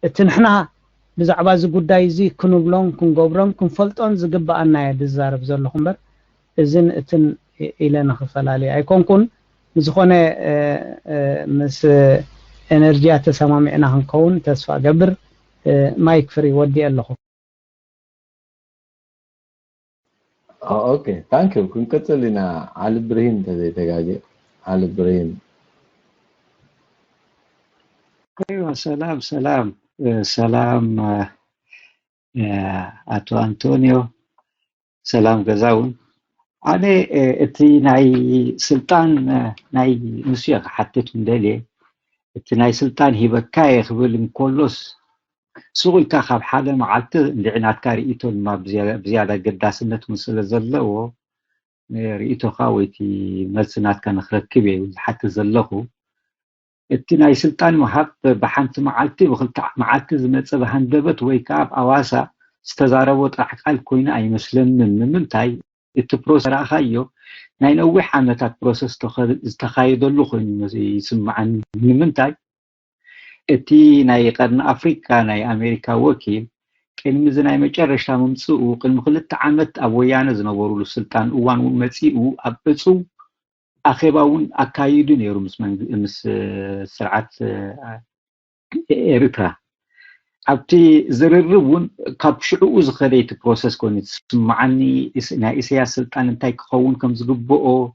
تنحنا بزعبا زي قداي زي كنبلون كنقبرون كنفلطون زقبأنا يدزارب زلهم بر إذن اتن إلينا خفلالي أيكون كن مزخونة مس إنرجيات تسمامعنا هنكون تسفى قبر ما يكفري ودي اللهم اوكي ثانك يو كنت لنا علي ابراهيم تجاجي علي ابراهيم ايوه سلام اتو انطونيو سلام غزاون انا اتي ناي سلطان ناي مسيا حطيت مدلي اتي ناي سلطان هيبكا يخبل كلوس سوي كخاب حدا معلت لعنات كاريتو ما بزياده قداسنت مسل زلو ريتو خاويتي ملسنات كان خركبي حتى زلخو اتناي سلطان محب بحنت معلتي بخلت معلتي زمص بهندبت وي كاب اواسا استزاربو طرح قال كوينا اي مسلم من منتاي البروسس راخايو ناي نوح عمتات بروسس تخايدلو خوين يسمعن من منتاي اتي ناي قرن افريكا ناي امريكا وكيل كان مزناي مጨረሻ ممصو قلم خلت عمت ابويان زنبرو السلطان اوان ومصيو ابصو اخيباون اكايدو نيرو مس سرعت اريترا ابتي زرربون كابشعو زخريت بروسس كونيت سمعني اسيا سلطان انتاي كخون كم زغبو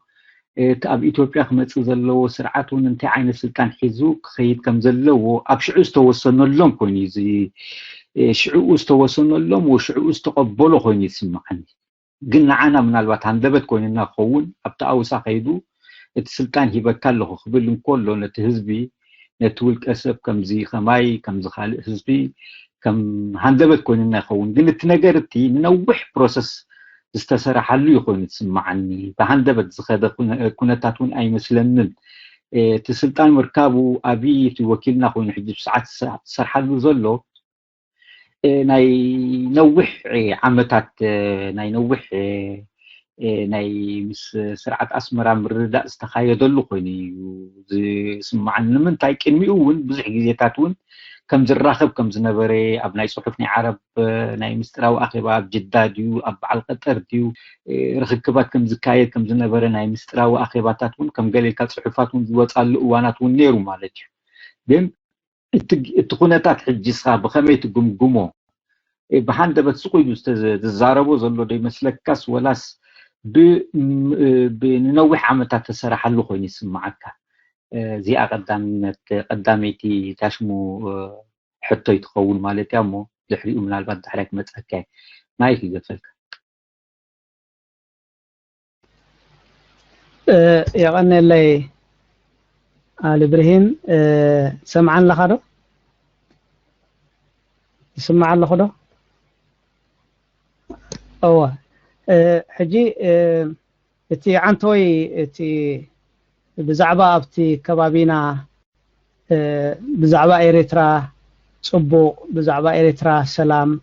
تاب ኢትዮጵያ ክመጽ ዘለዎ ስርዓቱን እንታይ ዓይነት ስልጣን ሒዙ ክኸይድ ከም ዘለዎ ኣብ ሽዑ ዝተወሰነሎም ኮይኑ እዚ ሽዑ ዝተወሰነሎም ወሽዑ ዝተቀበሉ ኮይኑ ይስማዓኒ ግን ንዓና ምናልባት አንደበት ኮይንና ኸውን ኣብታ ኣውሳ ኸይዱ እቲ ስልጣን ሂበካ ኣለኹ ክብል እንከሎ ነቲ ህዝቢ ነቲ ውልቀሰብ ከምዚ ኸማይ ከምዚ ካልእ ህዝቢ ከም አንደበት ኮይንና ኸውን ግን እቲ ነገር እቲ ንነውሕ ፕሮሰስ استسرحلو يكون تسمعني بهندبت زخده كنتاتون اي مسلمن تسلطان مركابو ابي وكيلنا خوين حجب ساعات سرحلو زلو ناي نوح عمتات ناي نوح ناي مس سرعه اسمرا مردا استخايدلو خويني سمعني من تاي قنميون بزح غزيتاتون كم زراخب كم زنبري ابناي صحفني عرب ناي مستراو اخيبا بجداديو اب على القطر ديو رخكبات كم زكايه كم زنبري ناي مستراو اخيباتاتون كم قاليكا صحفاتون زوصال اواناتون نيرو مالتي بين التخوناتات حجيسا بخمي تقمقمو بهندبت سقيدو تزاربو زلو دي مسلكاس ولاس بنوح عمتات تسرحلو خوين يسمعك زي قداميتي تاشمو حتى يتخول مالتي امو لحريقو من الباد حريك متأكاي ما يكي قفلك يغني اللي آل إبراهيم سمعان لخدو سمعان لخدو اوه حجي اتي عنتوي اتي بزعبا ابتي كبابينا بزعبا إريترا صبو بزعبا إريترا سلام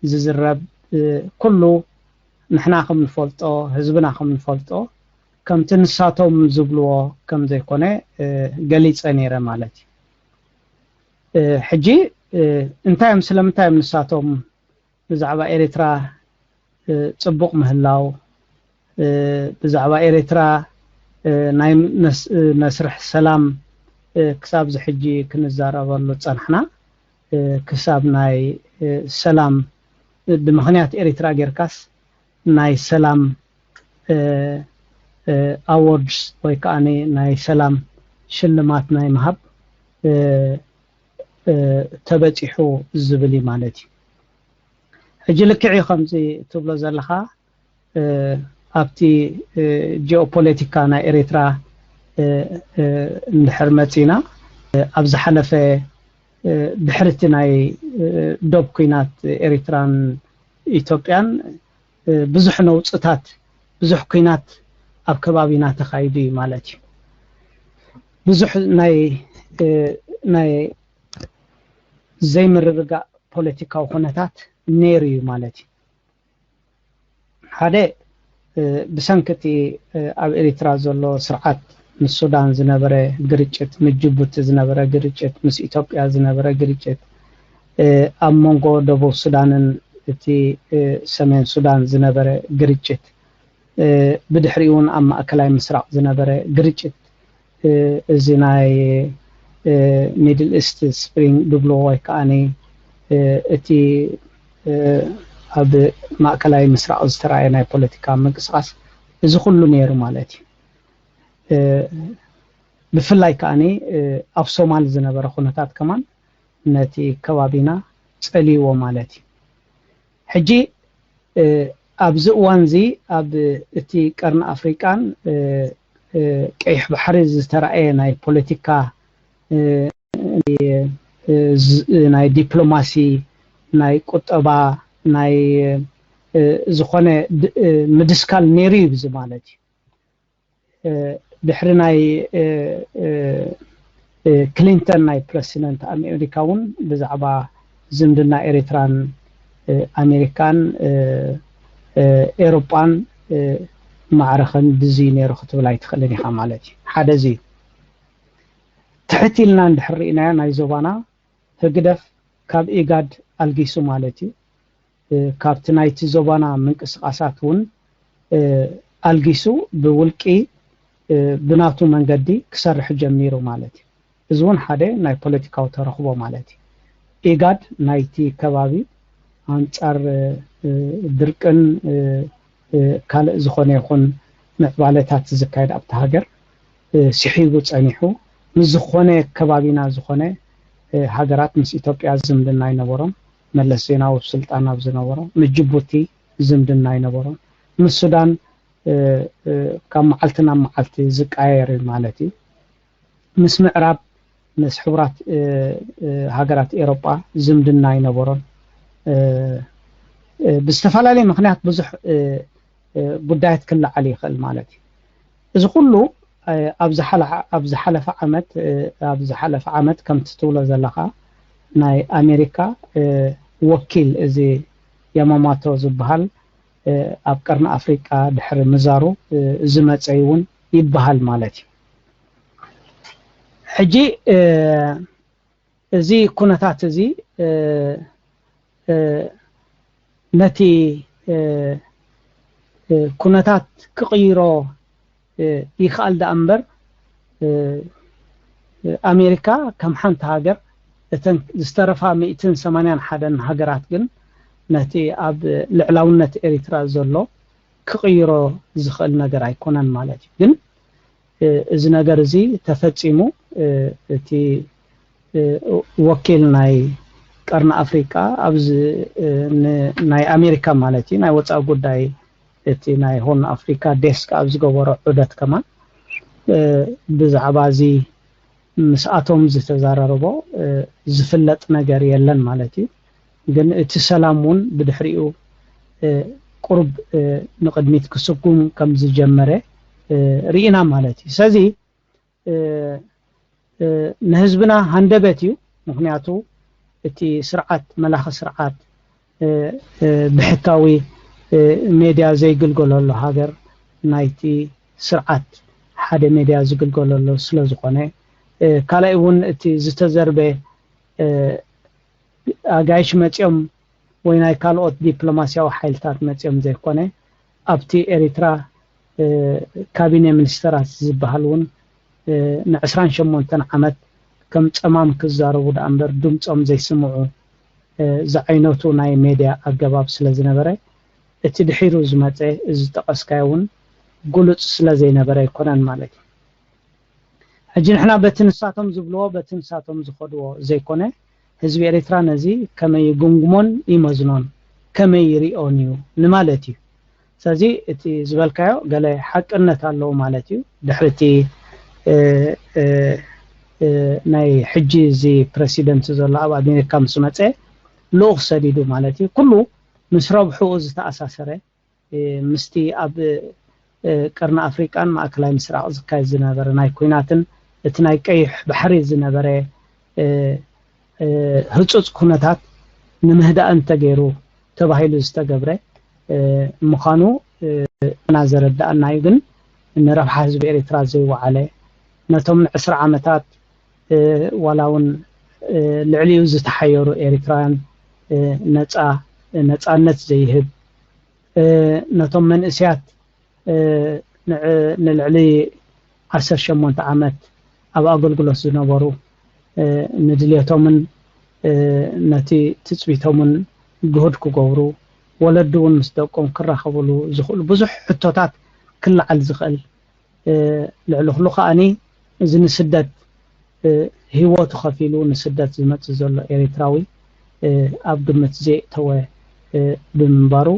ززرب كله نحنا خم نفلطو حزبنا خم نفلطو كم تنساتهم زبلو كم زي كونه قليص انيره مالتي حجي انتاي مسلمتاي نساتهم بزعبا إريترا صبوق مهلاو بزعبا إريترا ناي نسرح سلام كساب زحجي كنزاربلو صنحنا كساب ناي سلام بمخنيات إريترا غيركاس ناي سلام awards ويكاني ناي سلام شلمات ناي مهب تبصيحو زبلي مالتي اجي لكعي خمسي تبلو زلخا ابتي جيوبوليتيكا نا إريترا نحرمتينا ابز حلفه بحرتناي دوب كوينات إريتران إثيوبيان بزح نوصتات بزح كوينات اب كبابينا تخايدي مالتي بزح ناي زي مرغا بوليتيكا وخنتات نيري مالتي هذا بسنكتي اب إريترا زلو سرعات من السودان زنبره غريچت من جيبوتي زنبره غريچت من إثيوبيا زنبره غريچت ኣብ መንጎ ደቡብ ሱዳንን እቲ ሰሜን ሱዳን ዝነበረ ግርጭት ብድሕሪውን ኣብ ማእከላይ ምስራቅ ዝነበረ ግርጭት እዚ ናይ ሚድል ኢስት ስፕሪንግ ድብሎ ወይ ከዓኒ እቲ ኣብ ማእከላይ ምስራቅ ዝተራእየ ናይ ፖለቲካ ምንቅስቃስ እዚ ኩሉ ነይሩ ማለት እዩ ብፍላይ ከዓኒ ኣብ ሶማል ዝነበረ ኩነታት ከማን ነቲ ከባቢና ፀሊዎ ማለት እዩ ሕጂ ኣብዚ እዋን እዚ ኣብ እቲ ቀርኒ ኣፍሪቃን ቀይሕ ባሕሪ ዝተራእየ ናይ ፖለቲካ ናይ ዲፕሎማሲ ናይ ቁጠባ ናይ ዝኾነ ምድስካል ነይሩ ይብዝ ማለት እዩ ድሕሪ ናይ ክሊንተን ናይ ፕሬሲደንት ኣሜሪካ እውን ብዛዕባ ዝምድና ኤርትራን ኣሜሪካን ኤውሮጳን ማዕረኸን ድዚ ነይሩ ክትብል ኣይትኽእልን ኢኻ ማለት እዩ ሓደ እዚ ትሕት ኢልና እንድሕር ሪእናዮ ናይ ዞባና ህግደፍ ካብ ኢጋድ ኣልጊሱ ማለት እዩ ካብቲ ናይቲ ዞባና ምንቅስቃሳት እውን ኣልጊሱ ብውልቂ ብናቱ መንገዲ ክሰርሕ ጀሚሩ ማለት እዩ እዚ እውን ሓደ ናይ ፖለቲካዊ ተረኽቦ ማለት እዩ ኢጋድ ናይቲ ከባቢ አንጻር ድርቅን ካልእ ዝኾነ ይኹን ምዕባለታት ዝካየድ ኣብቲ ሃገር ሲሒቡ ፀኒሑ ምዝኾነ ከባቢና ዝኾነ ሃገራት ምስ ኢትዮጵያ ዝምድና ይነበሮም መለስ ዜናዊ ስልጣን ኣብ ዝነበሮ ምጅቡቲ ዝምድና ይነበሮም ምስ ሱዳን ካብ መዓልትና መዓልቲ ዝቃየር ማለት እዩ ምስ ምዕራብ ምስ ሕብራት ሃገራት ኤውሮጳ ዝምድና ይነበሮም ብዝተፈላለየ ምክንያት ብዙሕ ጉዳያት ክለዓል ይኽእል ማለት እዩ እዚ ኩሉ ኣብ ዝሓለፈ ዓመት ከም ትብሎ ዘለኻ ናይ ኣሜሪካ ወኪል እዚ ያማማቶ ዝበሃል ኣብ ቀርኒ ኣፍሪቃ ድሕሪ ምዛሩ ዝመፀ እውን ይበሃል ማለት እዩ ሕጂ እዚ ኩነታት እዚ ነቲ ኩነታት ክቕይሮ ይኽእል ዳ እምበር ኣሜሪካ ከም ሓንቲ ሃገር እተን ዝተረፋ 181 ሃገራት ግን ነቲ ኣብ ልዕላውነት ኤርትራ ዘሎ ክቕይሮ ዝኽእል ነገር ኣይኮነን ማለት እዩ ግን እዚ ነገር እዚ ተፈጺሙ እቲ ወኪል ናይ ቀርኒ ኣፍሪቃ ኣብዚ ናይ ኣሜሪካ ማለት እዩ ናይ ወፃኢ ጉዳይ እቲ ናይ ሆርን ኣፍሪካ ዴስክ ኣብ ዝገበሮ ዑደት ከማን ብዛዕባ እዚ ምስኣቶም ዝተዛረረቦ ዝፍለጥ ነገር የለን ማለት እዩ ግን እቲ ሰላም እውን ብድሕሪኡ ቁርብ ንቅድሚት ክስጉም ከም ዝጀመረ ሪኢና ማለት እዩ ስለዚ ንህዝብና ሃንደበት እዩ ምክንያቱ እቲ ስርዓት መላኸ ስርዓት ብሕታዊ ሜድያ ዘይግልገለሉ ሃገር ናይቲ ስርዓት ሓደ ሜድያ ዝግልገለሉ ስለ ዝኾነ ካልኣይ እውን እቲ ዝተዘርበ ኣጋይሽ መፅኦም ወይ ናይ ካልኦት ዲፕሎማስያዊ ሓይልታት መፅኦም ዘይኮነ ኣብቲ ኤርትራ ካቢኔ ሚኒስተራት ዝበሃል እውን ን28 ዓመት ከም ፀማም ክዛረቡ ዳ እምበር ድምፆም ዘይስምዑ ዝዓይነቱ ናይ ሜድያ ኣገባብ ስለ ዝነበረ እቲ ድሒሩ ዝመፀ ዝጠቀስካዮ እውን ጉሉፅ ስለ ዘይነበረ ይኮነን ማለት እዩ ሕጂ ንሕና በቲ ንሳቶም ዝብልዎ በቲ ንሳቶም ዝኸድዎ ዘይኮነ ህዝቢ ኤርትራ ነዚ ከመይ ጉምጉሞን ይመዝኖን ከመይ ይሪኦን እዩ ንማለት እዩ ስለዚ እቲ ዝበልካዮ ገለ ሓቅነት ኣለዎ ማለት እዩ ድሕርቲ ናይ ሕጂ እዚ ፕሬሲደንት ዘሎ ኣብ ኣሜሪካ ምስ መፀ ልኡኽ ሰዲዱ ማለት እዩ ኩሉ ምስ ረብሕኡ ዝተኣሳሰረ ምስቲ ኣብ ቀርኒ ኣፍሪቃን ማእከላይ ምስራቅ ዝካየድ ዝነበረ ናይ ኩናትን እቲ ናይ ቀይሕ ባሕሪ ዝነበረ ህፁፅ ኩነታት ንምህዳእ እንተገይሩ ተባሂሉ ዝተገብረ ምዃኑ ና ዘረዳእና እዩ ግን ንረብሓ ህዝቢ ኤርትራ ዘይወዓለ ነቶም 10 ዓመታት ዋላ እውን ልዕሊኡ ዝተሓየሩ ኤርትራውያን ነፃነት ዘይህብ ነቶም መንእስያት ንልዕሊ 18 ዓመት ኣብ ኣገልግሎት ዝነበሩ ንድልየቶምን ነቲ ትፅቢቶምን ግሁድ ክገብሩ ወለዱ እውን ምስ ደቆም ክራኸብሉ ዝኽእሉ ብዙሕ ሕቶታት ክለዓል ዝኽእል ልዕሊ ኩሉ ከዓኒ እዚ ንስደት ህይወቱ ከፊሉ ንስደት ዝመፅእ ዘሎ ኤርትራዊ ኣብ ግምት ዘእተወ ብምንባሩ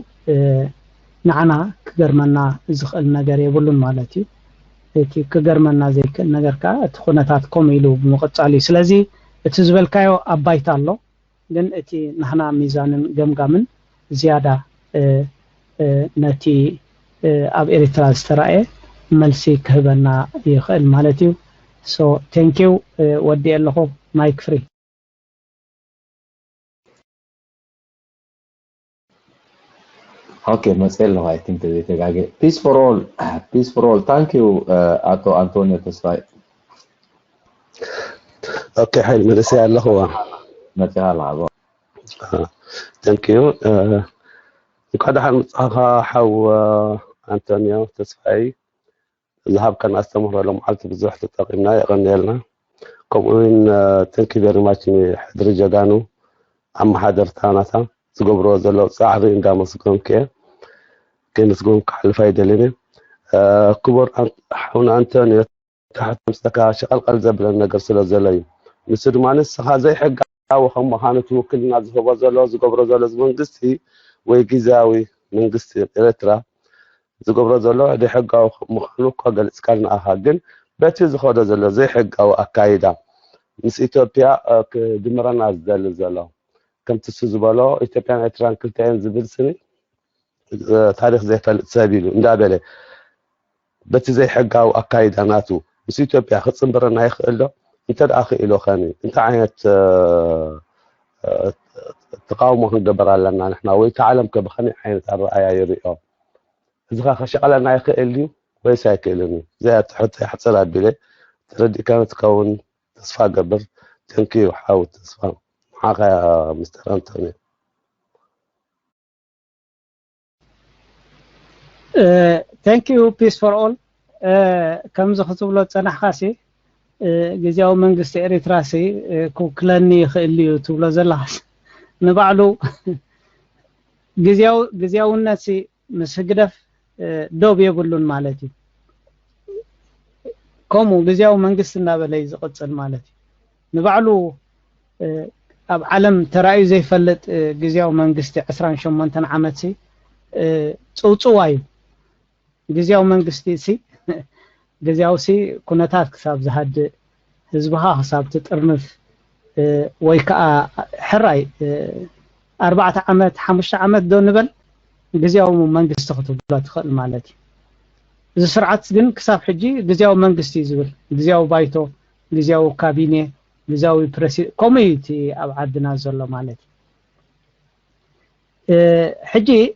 ንዓና ክገርመና ዝኽእል ነገር የብሉን ማለት እዩ እቲ ክገርመና ዘይክእል ነገር ከዓ እቲ ኩነታት ከምኡ ኢሉ ብምቕፃል እዩ ስለዚ እቲ ዝበልካዮ ኣባይታ ኣሎ ግን እቲ ንሕና ሚዛንን ገምጋምን ዝያዳ ነቲ ኣብ ኤርትራ ዝተረኣየ መልሲ ክህበና ይኽእል ማለት እዩ so thank you ወዲ ኣለኹ ማይክ ፍሪ Okay, Marcelo, I think that peace for all. Thank you, Ato Antonio Tesfai. Okay, hi, merci Allah. Merci Allah. Thank you. قد حاو أنطونيو تسفاي ذهب كان أستمر لهم على بزوح تقيمنا يغني لنا كمون thank you very much حضر جدانو عم حضر تاناتا زقبرو زلو صاحبي إندا مسكون كي مسكون كحل فايدة لنا كبر حونا أنطونيو تحت مستكا شغل قل زبل النقر سلو زلي مسر مانس هذا حق وهم مهانة وكلنا زهبا زلو زقبرو زلو زمنقستي ويجيزاوي منقستي إريترا زقبرو زلو دي حقا مخلوق قل إسكالنا أهاجن باتي زخودا زلو زي حقا وأكايدا مس إثيوبيا دمرنا زلو كم تسوزبالو إثيوبيا إتران كلتين زبل سني تاريخ زي فالسابيلو ندابله باتي زي حقا وأكايدا ناتو مس إثيوبيا خصن برنا يخلو انت الأخي إلو خاني انت عينت تقاومه نقبر لنا نحن ويتعلم كبخني حين الرأي يريئه إذا خشغل أنا يخيلني ويساكلني زي تحط يحصل بلي تردي كانت تكون تصفى قبر تنكي وحاول تصفى معاك يا مستر أنتوني thank you peace for all كم زخصو له صنح خاصي جزاو منجست إريتراسي كوكلاني خيليو تبلا زلاس نبعلو جزاو الناس مسجدف دوب يقولون مالتي كومو جزاو منجست نابلي زقصل مالتي نبعلو اب عالم تراي زي فلت جزاو منجست 18 عامتي صوصواي جزاو منجستي سي جزاو سي كونتات كساب زهد حزبها حساب تطرنف ويكا حراي 4 عامات 5 عامات دو نبل جزاو منجست تخطبات خل مالتي اذا سرعت ግን كساب حجي جزاو منجستي زبل جزاو بايتو جزاو كابينه جزاو بريسي كوميتي ابعدنا زلو مالتي حجي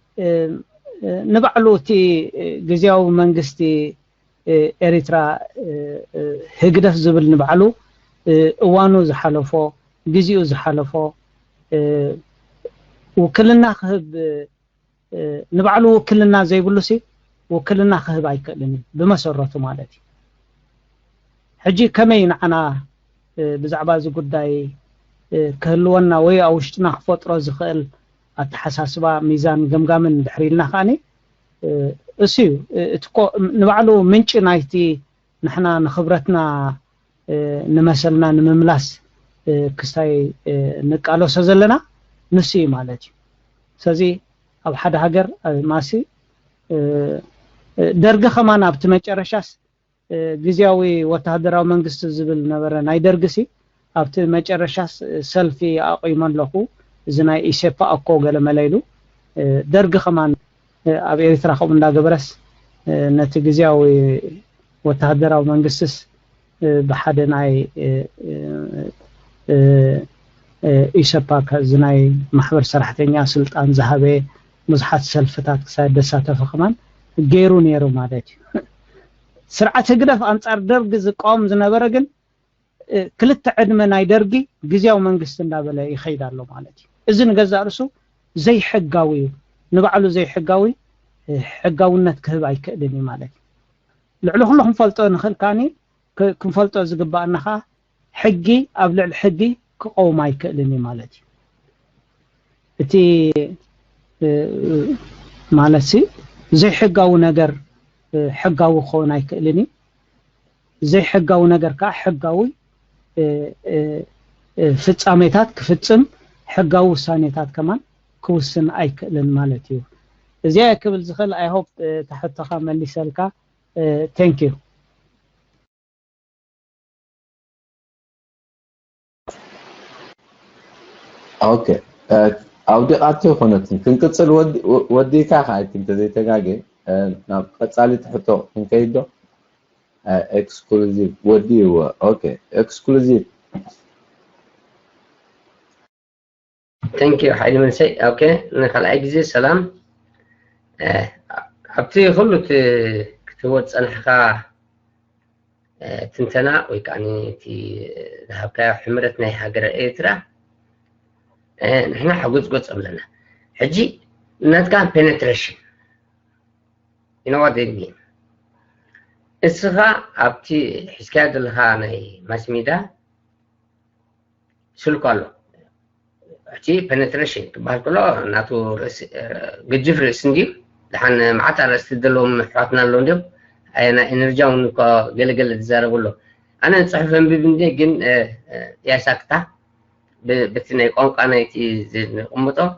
نبعلو تي جزاو منجستي ኤሪትራ ህግደፍ ዝብል ንባዕሉ እዋኑ ዝሓለፎ ግዚኡ ዝሓለፎ ውክልና ክህብ ንባዕሉ ውክልና ዘይብሉሲ ውክልና ክህብ ኣይከኣልን ብመሰረቱ ማለት እዩ ሕጂ ከመይ ንዓና ብዛዕባ እዚ ጉዳይ ክህልወና ወይ ኣውሽጥና ክፈጥሮ ዝኽእል ኣተሓሳስባ ሚዛን ገምጋምን ድሕሪልና ኸኣኒ اسيو تكو نبعلو منጭ نايتي نحنا نخبرتنا نمثلنا نمملاس كستاي نقالو سزلنا نسي مالتي سزي اب حدا هاجر ماسي درغ خمان ابت مچرشاس غزياوي وتهدراو منግስት ዝብል ነበረ ናይ ደርግሲ ابت مچرشاس سلفي اقيمن لكو زناي ايسيبا اكو ገለ መለይሉ درغ خمان ኣብ ኤርትራ ከም እንዳገበረስ ነቲ ግዚያዊ ወተሃደራዊ መንግስትስ ብሓደ ናይ ኢሰፓክ ዝናይ ማሕበር ሰራሕተኛ ስልጣን ዝሃበ ብዙሓት ሰልፍታት ክሳደሳተፈ ከማን ገይሩ ነይሩ ማለት እዩ ስርዓት ህግደፍ አንጻር ደርግ ዝቃወም ዝነበረ ግን ክልተ ዕድመ ናይ ደርጊ ግዜያዊ መንግስቲ እንዳበለ ይኸይድ ኣሎ ማለት እዩ እዚ ንገዛ ርሱ ዘይሕጋዊ እዩ ንባዕሉ ዘይሕጋዊ ሕጋውነት ክህብ ኣይክእልን ማለት እዩ ልዕሊ ኩሉ ክንፈልጦ ንኽእል ካኒ ክንፈልጦ ዝግባአና ኸ ሕጊ ኣብ ልዕሊ ሕጊ ክቆም ኣይክእልን ማለት እዩ እቲ ማለት ዘይሕጋዊ ነገር ሕጋዊ ክኾን ኣይክእልን ዘይሕጋዊ ነገር ከዓ ሕጋዊ ፍጻሜታት ክፍጽም ሕጋዊ ውሳኔታት ከማን ክውስን ኣይክእልን ማለት እዩ እዚያ ክብል ዝኽእል I hope ተሕተኻ መሊሰልካ thank you okay ኣውዲቓቶ ይኾነትን ክንቅፅል ወዲካ ካይት እንተዘይተጋገ ናብ ቀጻሊ ትሕቶ ክንከይዶ exclusive ወዲ okay exclusive thank you حيدي منسي okay نخلع جزء سلام عبتي خلت كتبت أنحقا تنتنا ويكاني تي ذهبكا حمرتنا هاجر إيترا نحن حقوق قص قبلنا حجي نات كان penetration you know what they mean الصغا عبتي حسكاد لها ناي مسميدا سلكالو حتي penetration تبعت كله ناتو جديف رسندي لحن معت على استدلهم حاتنا لوندم أنا إنرجعون كجل تزاربوا له أنا صحيح فهم ببندي جن يا سكتة بتني قانق أنا يتي زين أمته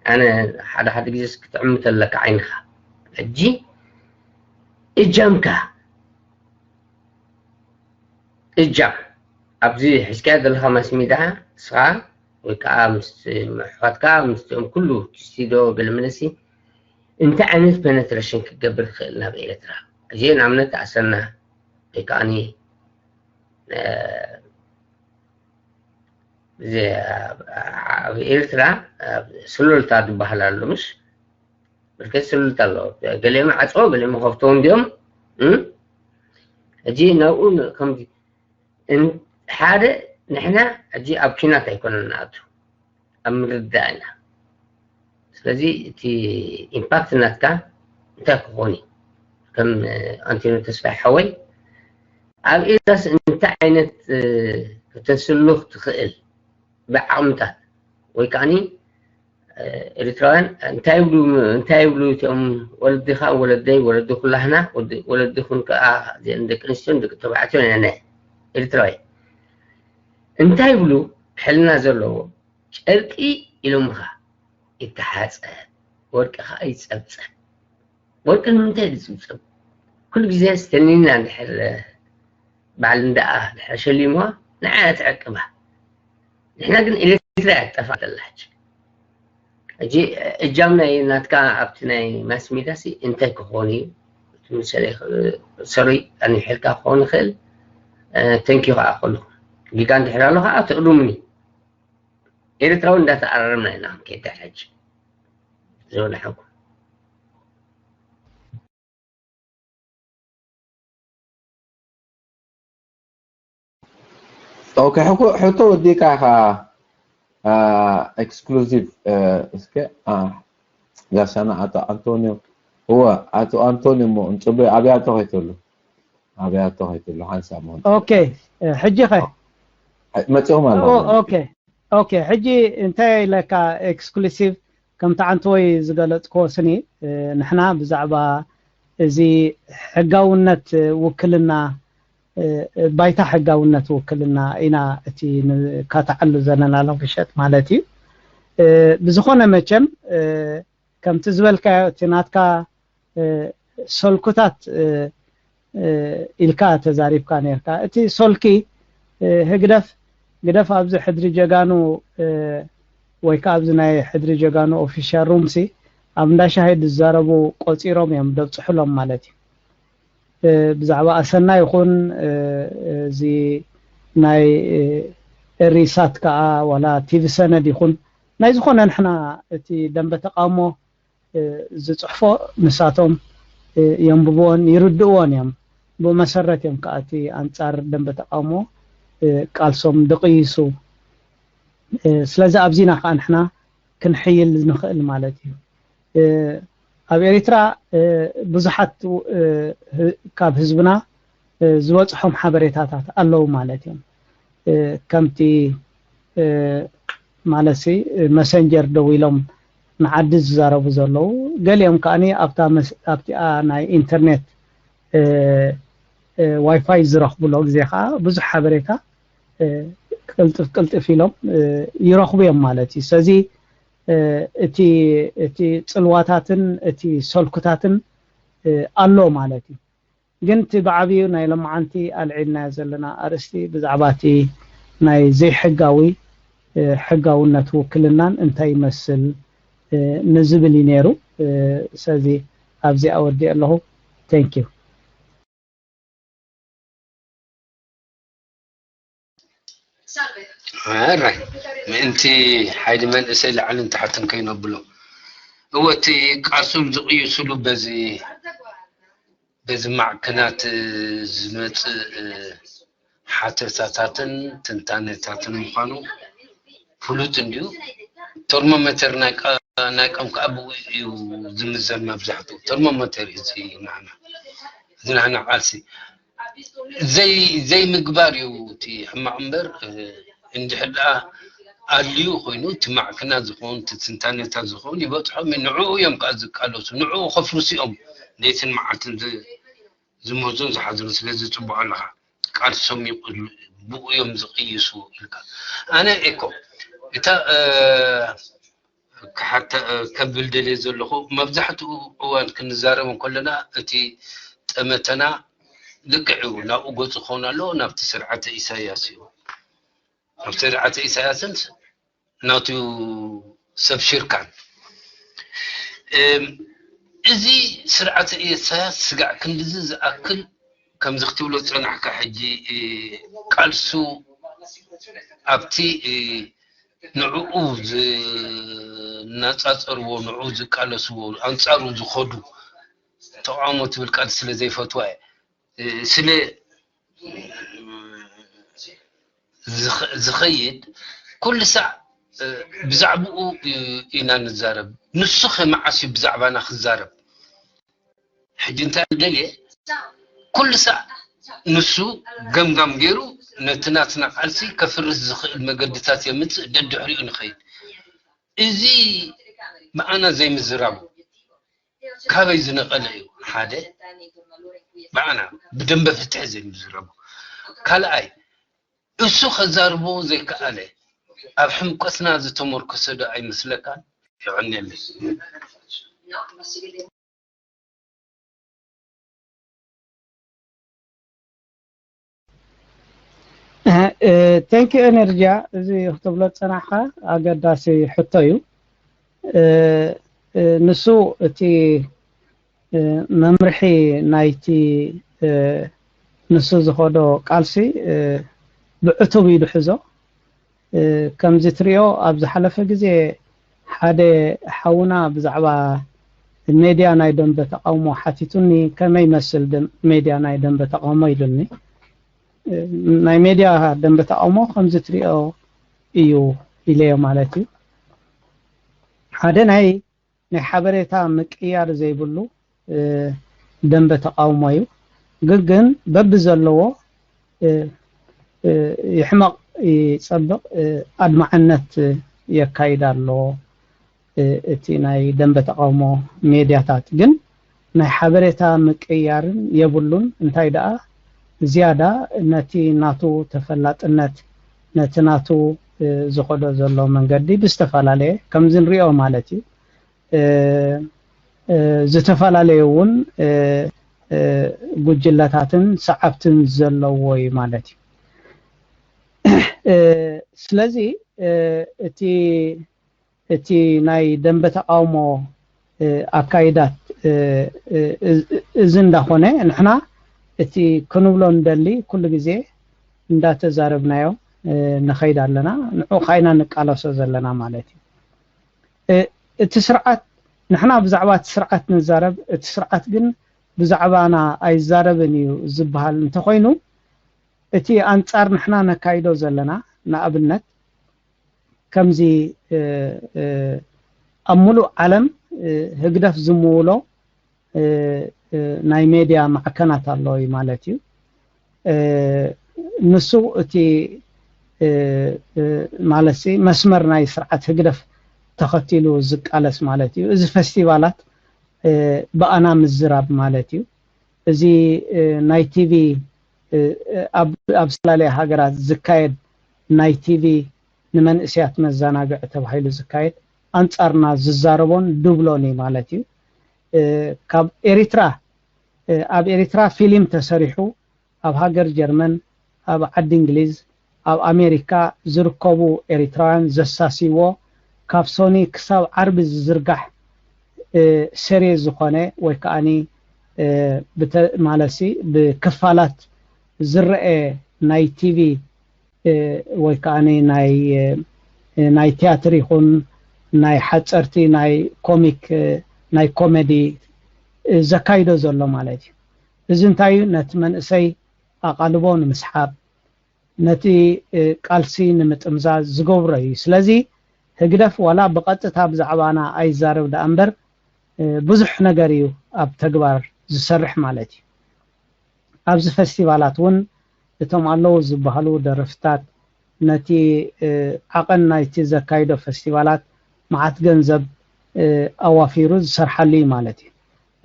أنا حدا جزء كتعمت لك عينها الجي الجامكا الجام أبزي حسكاد الخمس ميدا صغار وكام حواتكام كله تستيدو بالمنسي انت عنيت penetration كقبل خلنا بإيرترا جينا عملت عسلنا كاني زي بإيرترا سلولتا دبهلا له مش بس سلولتا له قال ما عصوا قال ما خفتون ديهم جينا نقول كم ان حاجه نحنا اجي ابكينا تكون ناتو امر الدانا ስለዚህ እቲ ኢምፓክት ናትካ እንታይ ክኾን ከም ኣንቲኖ ተስፋይ ሓወይ ኣብ ኢዳስ እንታይ ዓይነት ከተስልኽ ትኽእል ብዓቕምታት ወይ ከዓኒ ኤርትራውያን እንታይ ይብሉ እቶም ወለድኻ ወለደይ ወለዲ ኩላህና ወለድኹን ከዓ ደቂ ኣንስትዮን ደቂ ተባዕትዮን ኢና ኤርትራውያን እንታይ ይብሉ ሕልና ዘለዎ ጨርቂ ኢሎምኻ يتحاسب ورك خاي تصبص ورك انت تصبص كل جزء استنينا نحل بعلندقه نحشليموا نعات عقبه احنا كن الكتريك طفات اللهج اجي اجامنا ناتكا ابتناي ماسميداسي انت كخوني مثلا سوري اني حلكا خون خل ثانك يو اقول جيكان تحرالوها اتقدمني إيرتراون ده تعرمنا هنا كي تحج زون حكم اوكي حطو وديك اكسكلوزيف اسكي لا سنة اتو انطونيو هو اتو انطونيو مو انتبه ابياتو هيتلو حنسامون اوكي حجي خي ما تيوم اوكي حجي انتهي لك اكسكلوسيف كم تعنتوي زغلط كوسني نحنا بزعبا زي حقاونت وكلنا بايتا حقاونت وكلنا اينا اتي كاتعلو زننا لو فشت مالتي بزخونه مچم كم تزبلك تناتكا سولكوتات الكا تزاريب كانيركا اتي سولكي هقدف قدف أبز حدري جاكانو ويكابز ناي حدري جاكانو أوفيشال رومسي أمدا شاهد الزاربو قلتيروم يمدب صحلهم مالتي بزعبا أسنا يكون زي ناي الريسات كا ولا تيفي سند يكون ناي زخون نحنا تي دنب تقامو زي صحفو مساتهم ينببون يردوون يم بمسرة يم كأتي أنصار دنب تقامو ቃልሶም ደቂሱ ስለዚ ኣብዚና ከዓ ንሕና ክንሕይል ንኽእል ማለት እዩ ኣብ ኤርትራ ብዙሓት ካብ ህዝብና ዝወፅሖም ሓበሬታታት ኣለው ማለት እዮም ከምቲ ማለሲ መሰንጀር ደው ኢሎም ንዓዲ ዝዛረቡ ዘለው ገሊኦም ከዓኒ ኣብቲ ናይ ኢንተርኔት ዋይፋይ ዝረኽብሎ ግዜ ከዓ ብዙሕ ሓበሬታ ቅልጥፍ ኢሎም ይረኽቡ እዮም ማለት እዩ ስለዚ እቲ ፅልዋታትን እቲ ሰልኩታትን ኣሎ ማለት እዩ ግን እቲ ብዓብዩ ናይ ለማዓንቲ ኣልዒልና ዘለና ኣርእስቲ ብዛዕባ እቲ ናይ ዘይሕጋዊ ሕጋውነት ውክልናን እንታይ ይመስል ንዝብል ነይሩ ስለዚ ኣብዚ ኣወዲ ኣለሁ ቴንክ ዩ راي ما انت حيدي من اسئله على انت حتى كينبلو هو تي قاسم زقيسلو بزي معكنات زمت حاتساتاتن تنتانيتاتن مخانو فلوت انديو ترمومتر نايقم كابو زمزل مبزحتو ترمومتر زي معنا زين انا عالسي زي مقباريو تي معمر عند حدا اليو خوينو تمعكنا زخون تسنتانيتا زخون يبطحو من نعو يوم قالوس نعو خفرسيهم ليتن معتن زموزون زحزر سلازي تبعو لها قال سمي بو يوم زقيسو انا ايكو اتا حتى كبل دلي زلخو مبزحتو اوان كنزاربن كلنا اتي تمتنا لقعو لا اوغو زخونا لو نابت سرعه إساياسيو سرعه إساياسنس ناتو سب شركان ازي سرعه إساياس سقع كندز اكل كم زختولو صنعك حجي قالسو ابتي نعوز نصاصرو نعوز قالسو انصارو زخدو تعامت بالقد سلا زي فتوى سلا زخيد كل ساعه بزعبو إنا نزارب نسخ معاسي بزعبانا خزارب حج انت دلي كل ساعه نسو قمقم غيرو نتناتنا قالسي كفرس زخيل مقدتات يمت ددحريو نخيد ازي معنا زي مزرابو كابي زنقلعيو حاده معنا بدنب فتح زي مزرابو كالاي اسو خزاربو زي كالي اب حمقتنا زتمركسو دا اي مسلكان يعني لي ثانك يو انرجا زي يختبلت صناحه اقداسي حطيو نسو تي ممرحي نايتي نسو زخدو قالسي بعتوب يدحزو كم زتريو ابز حلفه غزي حدا حونا بزعبا الميديا نايدن بتقاومو حتيتوني كما يمثل ميديا نايدن بتقاومو يدلني ناي ميديا دن بتقاومو كم زتريو ايو إليه مالتي حدا ناي حبريتا مقيار زي بلو دن بتقاومو يو غغن ببزلو يحمق يصدق أدمعنت يكايدالو اتي ناي دنب تقاومو ميدياتات جن ناي حبريتا مقيارن يبلون انتاي دا زيادة نتي ناتو تفلاتنت نتي ناتو زخدو زلو منقدي بستفالالي كم زنريو مالتي زتفالاليون ጉጅላታትን ሰዓብትን ዘለውይ ማለት ስለዚ እቲ ናይ ደንበ ተቃውሞ አካይዳት እዝን እንዳኾነ ንሕና እቲ ክንብሎ እንደሊ ኩሉ ግዜ እንዳተዛረብናዮ ንኸይድ ኣለና ንዑ ኻይና ንቃለሶ ዘለና ማለት እዩ እቲ ስርዓት ንሕና ብዛዕባ እቲ ስርዓት ንዛረብ እቲ ስርዓት ግን ብዛዕባና ኣይዛረብን እዩ ዝበሃል እንተኾይኑ እቲ አንጻር ንሕና ነካይዶ ዘለና ንኣብነት ከምዚ ኣብ ሙሉእ ዓለም ህግደፍ ዝምውሎ ናይ ሜድያ ማዕከናት ኣለዎ ማለት እዩ ንሱ እቲ ማለት መስመር ናይ ስርዓት ህግደፍ ተኸቲሉ ዝቃለስ ማለት እዩ እዚ ፌስቲቫላት በኣና ምዝራብ ማለት እዩ እዚ ናይ ቲቪ ኣብ ዝተፈላለዩ ሃገራት ዝካየድ ናይ ቲቪ ንመንእስያት መዘናግዒ ተባሂሉ ዝካየድ አንጻርና ዝዛረቦን ድብሎኒ ማለት እዩ ካብ ኤሪትራ ኣብ ኤሪትራ ፊልም ተሰሪሑ ኣብ ሃገር ጀርመን ኣብ ዓዲ እንግሊዝ ኣብ ኣሜሪካ ዝርከቡ ኤሪትራውያን ዘሳሲዎ ካብ ሶኒ ክሳብ ዓርቢ ዝዝርጋሕ ሰሪዝ ዝኾነ ወይ ከዓኒ ማለሲ ብክፋላት ዝርአ ናይ ቲቪ ወይ ከዓኒ ናይ ቲያትር ይኹን ናይ ሓፀርቲ ናይ ኮሚክ ናይ ኮሜዲ ዘካይዶ ዘሎ ማለት እዩ እዚ እንታይ ነቲ መንእሰይ ኣቃልቦ ንምስሓብ ነቲ ቃልሲ ንምጥምዛዝ ዝገብሮ እዩ ስለዚ ህግደፍ ዋላ ብቐጥታ ብዛዕባና ኣይዛረብ ዳ እምበር ብዙሕ ነገር እዩ ኣብ ተግባር ዝሰርሕ ማለት እዩ ኣብዚ ፌስቲቫላት እውን እቶም ኣለዉ ዝበሃሉ ደረፍታት ነቲ ዓቐን ናይቲ ዘካይዶ ፌስቲቫላት መዓት ገንዘብ ኣዋፊሩ ዝሰርሓሉ ማለት እዩ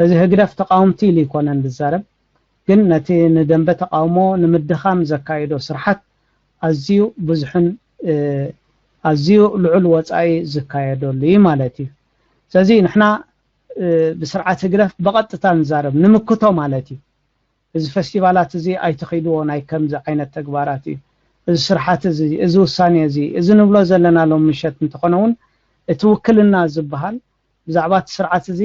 እዚ ህግደፍ ተቃውምቲ ኢሉ ይኮነን ዝዛረብ ግን ነቲ ንደንበ ተቃውሞ ንምድኻም ዘካይዶ ስርሓት ኣዝዩ ብዙሕን ኣዝዩ ልዑል ወፃኢ ዝካየደሉ ማለት እዩ ስለዚ ንሕና ብስርዓት ህግደፍ ብቐጥታ ንዛረብ ንምክቶ ማለት እዩ እዚ ፌስቲቫላት እዚ ኣይተኺድዎ ናይ ከምዚ ዓይነት ተግባራት እዩ እዚ ስርሓት እዚ ውሳኔ እዚ ንብሎ ዘለና ሎም ምሸት እንትኾነውን እቲ ውክልና ዝበሃል ብዛዕባ ስርዓት እዚ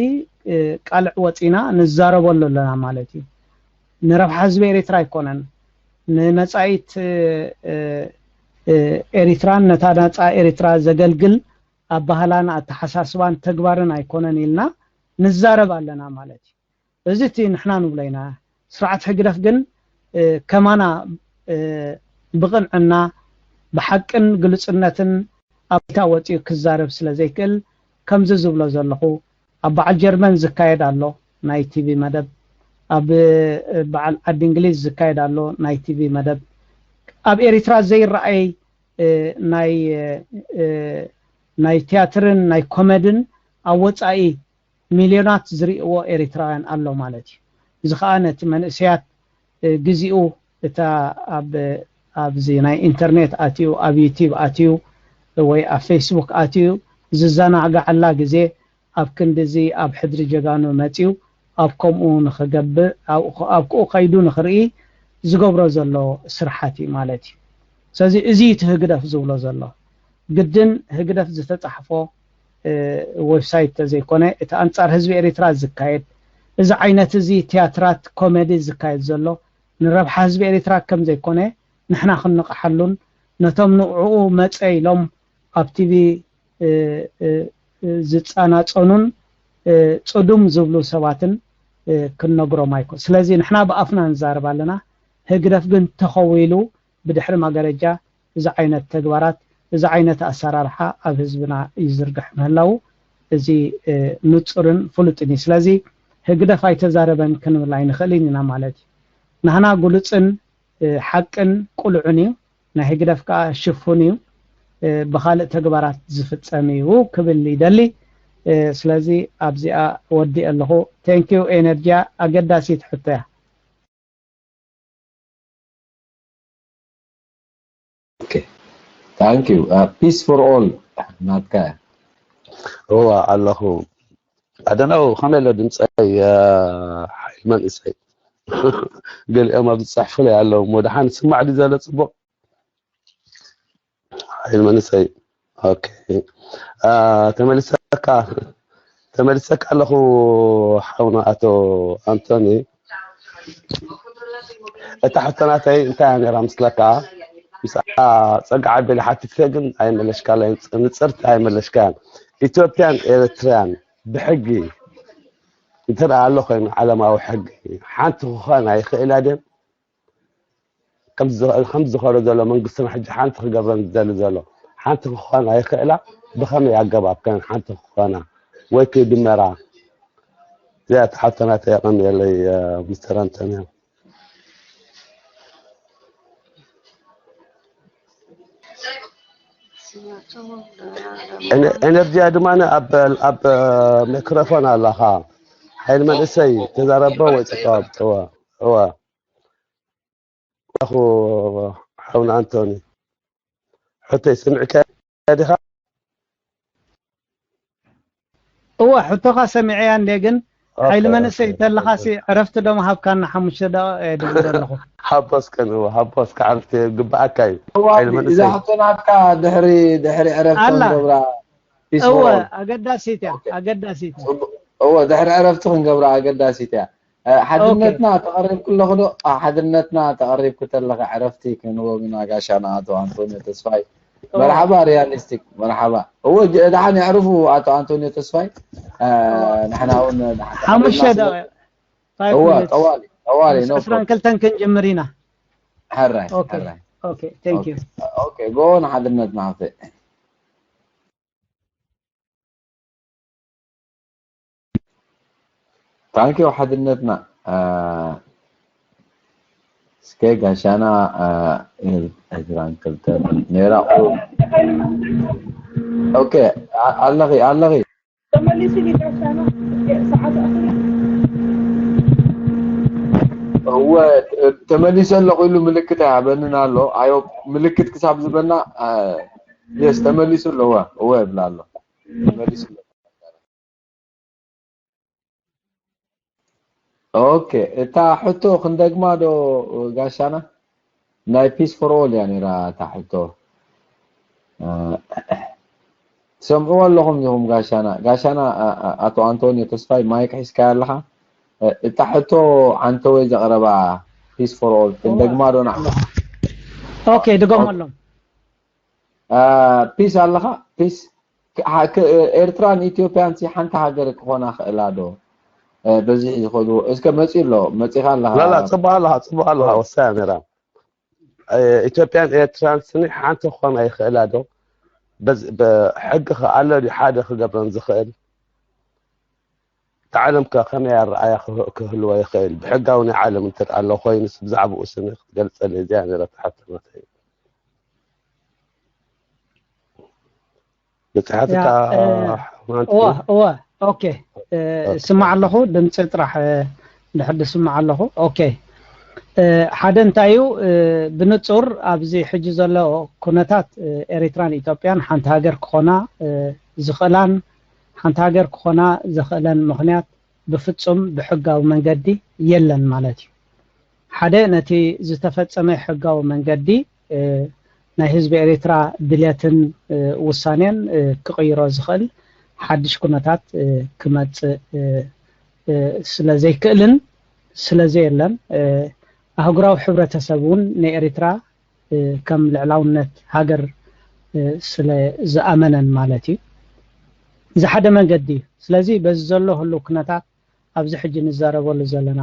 ቃልዕ ወፂና ንዛረበሉ ኣለና ማለት እዩ ንረብሓ ህዝቢ ኤሪትራ ኣይኮነን ንመጻኢት ኤሪትራን ነታ ነፃ ኤሪትራ ዘገልግል ኣብ ባህላን ኣተሓሳስባን ተግባርን ኣይኮነን ኢልና ንዛረብ ኣለና ማለት እዩ እዚ እቲ ንሕና ንብሎ ኢና ስርዓት ህግደፍ ግን ከማና ብቕንዕና ብሓቅን ግልጽነትን ኣብታ ወፂኡ ክዛረብ ስለ ዘይክእል ከምዚ ዝብሎ ዘለኹ ኣብ በዓል ጀርመን ዝካየድ ኣሎ ናይ ቲቪ መደብ ኣብ በዓል ዓዲ እንግሊዝ ዝካየድ ኣሎ ናይ ቲቪ መደብ ኣብ ኤሪትራ ዘይረኣይ ናይ ቲያትርን ናይ ኮሜድን ኣብ ወፃኢ ሚልዮናት ዝሪእዎ ኤሪትራውያን ኣሎ ማለት እዩ እዚ ከዓ ነቲ መንእስያት ግዜኡ እታ ኣብዚ ናይ ኢንተርኔት ኣትዩ ኣብ ዩቲዩብ ኣትዩ ወይ ኣብ ፌስቡክ ኣትዩ ዝዘናግዓላ ግዜ ኣብ ክንዲዚ ኣብ ሕድሪ ጀጋኑ መፂው ኣብ ከምኡ ንኽገብር ኣብ ክኡ ከይዱ ንኽርኢ ዝገብሮ ዘሎ ስርሓት እዩ ማለት እዩ ስለዚ እዚ እቲ ህግደፍ ዝብሎ ዘሎ ግድን ህግደፍ ዝተጻሕፎ ዌብሳይት ተዘይኮነ እቲ አንጻር ህዝቢ ኤሪትራ ዝካየድ እዚ ዓይነት እዚ ቲያትራት ኮሜዲ ዝካየድ ዘሎ ንረብሓ ህዝቢ ኤሪትራ ከም ዘይኮነ ንሕና ክንንቀሓሉን ነቶም ንዕኡ መፀኢሎም ኣብ ቲቪ ዝፃናፀኑን ጽዱም ዝብሉ ሰባትን ክንነግሮም ኣይኮን ስለዚ ንሕና ብኣፍና ንዛረብ ኣለና ህግደፍ ግን ተኸዊሉ ብድሕሪ ማገረጃ እዚ ዓይነት ተግባራት እዚ ዓይነት ኣሰራርሓ ኣብ ህዝብና ይዝርግሕ ምህላው እዚ ንጹርን ፍሉጥን እዩ ስለዚ ህግደፍ ኣይተዛረበን ክንብል ኣይንኽእልን ኢና ማለት እዩ ንሕና ጉልፅን ሓቅን ቁልዑን እዩ ናይ ህግደፍ ከዓ ሽፉን እዩ ብኻልእ ተግባራት ዝፍጸም እዩ ክብል ይደሊ ስለዚ ኣብዚኣ ወዲ ኣለኹ ቴንክ ዩ ኤነርጂያ ኣገዳሲት ሕቶያ Thank you. Peace for all. Natka. هو الله هذا أنا خمل دمسي حيمن إسحاق قال أما بتصح فلي على مدحان سمع لي زالت صبح حيمن إسحاق أوكي تملسك الله حونا أتو أنتوني تحتناتي أنت يعني رمز لك صقع بالحاتفين أي ملشكال نصرت أي ملشكال إثيوبيان إريتريان بحقي ترى الله خين على ما هو حقي حانت خان أي خيلادم كم زخروا ذولا من قسم حج حانت خجرن ذولا حانت خوانا هي خيلا بخم يعقبها كان حانت خوانا ويكي دمرة زيت حتى ما تيقن يلي مستر أنتونيو انرجي ادمانه اب ميكروفون الله ها حين من اسي تزربه ويتقاب هو اخو حون انتوني حتى يسمعك هذا هو حتى سمعيان لكن حيل من اسي تلخاسي عرفت دم هاب كان حمشه دا دبر حبس كان هو حبس كعرفت قبعكاي اذا حطيناك دحري عرفت دبرا هو اقداسيتا هو دحري عرفت نقبرا اقداسيتا حدنتنا تقرب كله خدو حدنتنا تقرب كتلك عرفتي كان هو من عشان اتو انطونيو تسفاي مرحبا رياليستيك مرحبا هو دحين يعرفوا اتو انطونيو تسفاي نحن هون حمشه دا هو طوالي نو فران كلتن كنجمرينا حراي اوكي ثانك يو اوكي جو حدنت معطي ثانك يو حدنتنا سكيك عشان اجران كلتن نيرا اوكي علغي تمليسي لي عشان ساعات اخرى هو تمليس له كله ملكت عبننا له ايو ملكت كساب زبنا يس تمليس له هو يبلا له تمليس له اوكي تا حطو خندقما دو غاشانا ناي بيس فور اول يعني را تحطو سمعوا لهم يوم غاشانا اتو انطونيو تسفاي مايك حسكا لها تحتو عنتو زغربا بيس فور اول تندقما دو نعم اوكي دقوم لهم بيس الله بيس ايرتران اثيوبيان سي حنت هاجر كونا خلادو بزي يخدو اسكا مصي خالها لا صبا الله والسامره اثيوبيان ايرتران سني حنت كونا يخلادو بس بحق على حاجه قبل نزخل تعلم كخمية الرعاية كهلوة يخيل بحقاوني عالم انت الله خوينس بزعبو اسنخ قلت لي يعني لا تحت متى بتحتك اوكي سمع الله دمص طرح لحد سمع الله اوكي حدا انتايو بنصور ابزي حج زلو كونتات اريتران ايثيوبيان حنت هاجر كخونا زخلان حنت هاجر كخونا زخلان مخنيات بفصم بحقاو منقدي يلن مالتي حدا نتي زتفصمه حقاو منقدي ናይ ህዝቢ ኤርትራ ድልያትን ውሳኔን ክቀይሮ ዝኽእል ሓድሽ ኩነታት ክመጽእ ስለዘይክእልን ስለዘየለን አህጉራዊ ሕብረተሰቡን ንኤርትራ ከም ልዕላውነት ሃገር ስለ ዝኣመነን ማለት እዩ ዝሓደ መንገዲ ስለዚ በዚ ዘሎ ሁሉ ኩነታት ኣብዚ ሕጂ ንዛረበሉ ዘለና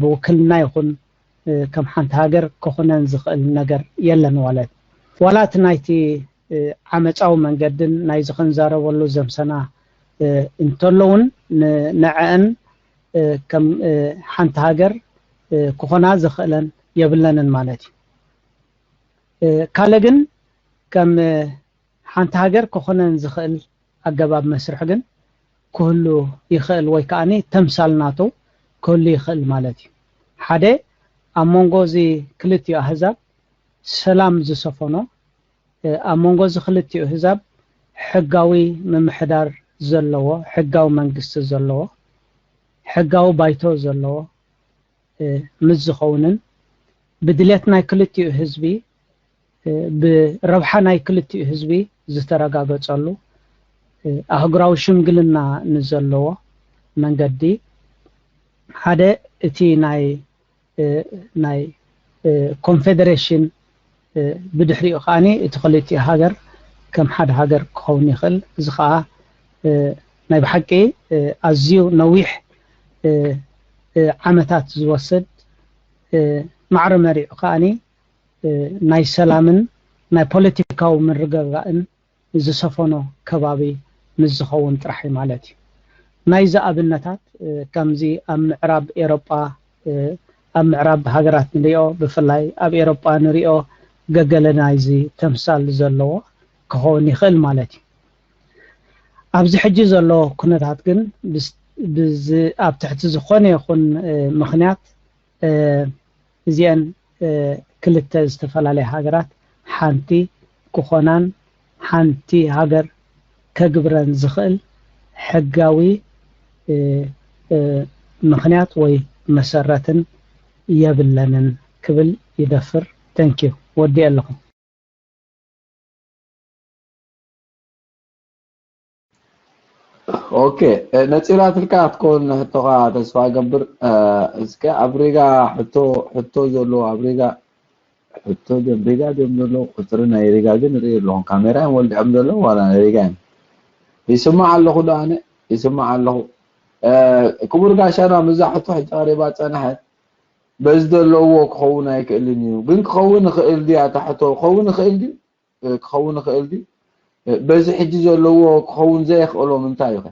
ብውክልና ይኹን ከም ሓንቲ ሃገር ክኾነን ዝኽእል ነገር የለን ማለት ወላት ናይቲ ዓመፃዊ መንገድን ናይ ዝኽንዛረበሉ ዘምሰና እንተለውን ንዕአን ከም ሓንቲ ሃገር ክኾና ዝኽእለን የብለንን ማለት እዩ ካለ ግን ከም ሓንቲ ሃገር ክኾነን ዝኽእል ኣገባብ መስርሕ ግን ኩሉ ይኽእል ወይ ከኣኒ ተምሳልናቱ ኩሉ ይኽእል ማለት እዩ ሓደ ኣብ መንጎ እዚ ክልቲኡ ኣህዛብ ሰላም ዝሰፈኖ ኣብ መንጎ እዚ ክልቲኡ ኣህዛብ ሕጋዊ ምምሕዳር ዘለዎ ሕጋዊ መንግስቲ ዘለዎ ሕጋዊ ባይቶ ዘለዎ ምስ ዝኸውንን ብድልየት ናይ ክልቲኡ ህዝቢ ብረብሓ ናይ ክልቲኡ ህዝቢ ዝተረጋገፀሉ ኣህጉራዊ ሽምግልና ንዘለዎ መንገዲ ሓደ እቲ ናይ ኮንፌደሬሽን ብድሕሪኡ ኸኣኒ እቲ ክልቲኡ ሃገር ከም ሓደ ሃገር ክኸውን ይኽእል እዚ ከዓ ናይ ብሓቂ ኣዝዩ ነዊሕ ዓመታት ዝወስድ ማዕረ መሪዑ ኸኣኒ ናይ ሰላምን ናይ ፖለቲካው ምርግጋእን ዝሰፈኖ ከባቢ ምዝኸውን ጥራሕ ማለት እዩ ናይ ዝኣብነታት ከምዚ ኣብ ምዕራብ ኤሮጳ ኣብ ምዕራብ ሃገራት ንሪኦ ብፍላይ ኣብ ኤሮጳ ንሪኦ ገገለ ናይዚ ተምሳል ዘለዎ ክኸውን ይኽእል ማለት እዩ ኣብዚ ሕጂ ዘሎ ኩነታት ግን ኣብ ትሕቲ ዝኾነ ይኹን ምኽንያት እዚአን ክልተ ዝተፈላለየ ሃገራት ሓንቲ ክኾናን ሓንቲ ሃገር ከግብረን ዝኽእል ሕጋዊ ምኽንያት ወይ መሰረትን የብለንን ክብል ይደፍር ተንኪዩ ወዲ ኣለኹም اوكي نصيرات الكات كون حتوها تسفا قبر اسكا ابريغا حتو زولو ابريغا حتو ابريغا دملو قطرنا يريغا جن ريلون كاميرا ولد عملو ولا يريغا يسمع له خدانه يسمع له كبر غاشانا مزحتو حجاري باصنحت بزدلو كخونا يكلنيو بن كخون خيل دي تحتو كخون خيل دي كخون خيل دي بز حجي زلو كخون زي خلو منتايو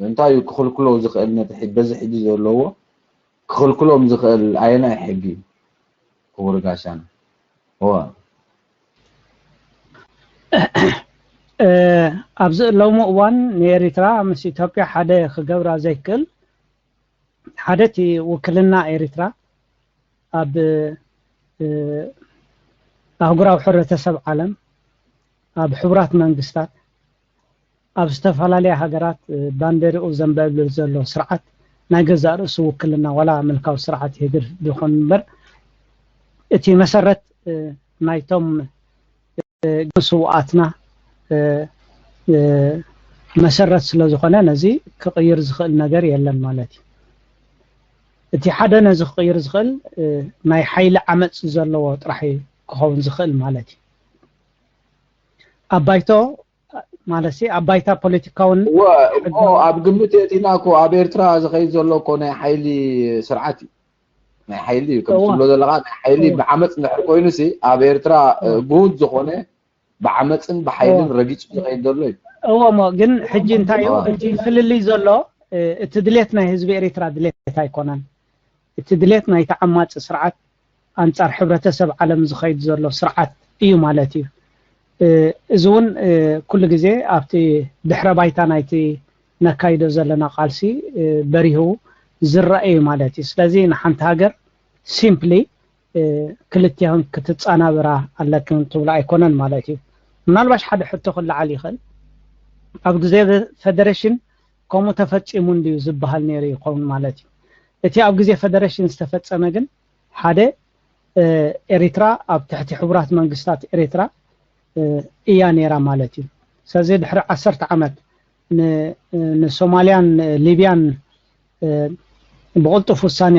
انتايو كخل كلو زخل نتحد بز حجي زلو كخل كلهم زخل عينا حقي كبر غاشانا هو ابز لو مؤوان نيريترا مس ኢትዮጵያ ሓደ ክገብራ ዘይክል ሓደቲ ውክልና ኤሪትራ ኣብ ኣህጉራዊ ሕብረተሰብ ዓለም ኣብ ሕቡራት መንግስታት ኣብ ዝተፈላለዩ ሃገራት ባንዴርኡ ዘንበብሉ ዘሎ ስርዓት ናይ ገዛእ ርእሱ ውክልና ወላ መልካው ስርዓት ይግር ቢኾን እምበር እቲ መሰረት ናይቶም ግሱዋትና መሰረት ስለ ዝኾነ ነዚ ክቕይር ዝኽእል ነገር የለን ማለት እዩ እቲ ሓደ ነዚ ክቕይር ዝኽእል ናይ ሓይሊ ዓመፅ ዘለዎ ጥራሕ ክኸውን ዝኽእል ማለት እዩ ኣባይቶ ማለሲ ኣባይታ ፖለቲካውን ኣብ ግምት እቲናኮ ኣብ ኤርትራ ዝኸይድ ዘሎ ኮ ናይ ሓይሊ ስርዓት ናይ ሓይሊ ከም ዝብሎ ዘለካ ናይ ሓይሊ ብዓመፅ ንድሕር ኮይኑሲ ኣብ ኤርትራ ጉድ ዝኾነ بعمتن بحيلن رجيج زغيد دلوي هو ግን ሕጂ እንታይ እዩ እቲ ፍልልይ ዘሎ እቲ ድሌት ናይ ህዝቢ ኤርትራ ድሌት ኣይኮነን እቲ ድሌት ናይ ተዓማጽ ስርዓት አንጻር ሕብረተሰብ ዓለም ዝኸይድ ዘሎ ስርዓት እዩ ማለት እዩ እዙን ኩሉ ግዜ ኣብቲ ድሕረ ባይታ ናይቲ ነካይዶ ዘለና ቃልሲ በሪሁ ዝረአዩ ማለት እዩ ስለዚ ንሓንቲ ሃገር ሲምፕሊ ክልቲያን ክትጻናብራ ኣለክን ትብላ ኣይኮነን ማለት እዩ ምናልባሽ ሓደ ሕቶ ክልዓል ይኽእል ኣብ ግዜ ፌደሬሽን ከምኡ ተፈጺሙ እንዲዩ ዝበሃል ነይሩ ይኸውን ማለት እዩ እቲ ኣብ ግዜ ፌደሬሽን ዝተፈጸመ ግን ሓደ ኤርትራ ኣብ ትሕቲ ሕቡራት መንግስታት ኤርትራ እያ ነይራ ማለት እዩ ስለዚ ድሕሪ 10 ዓመት ንሶማልያን ሊብያን ብቕልጡፍ ውሳኔ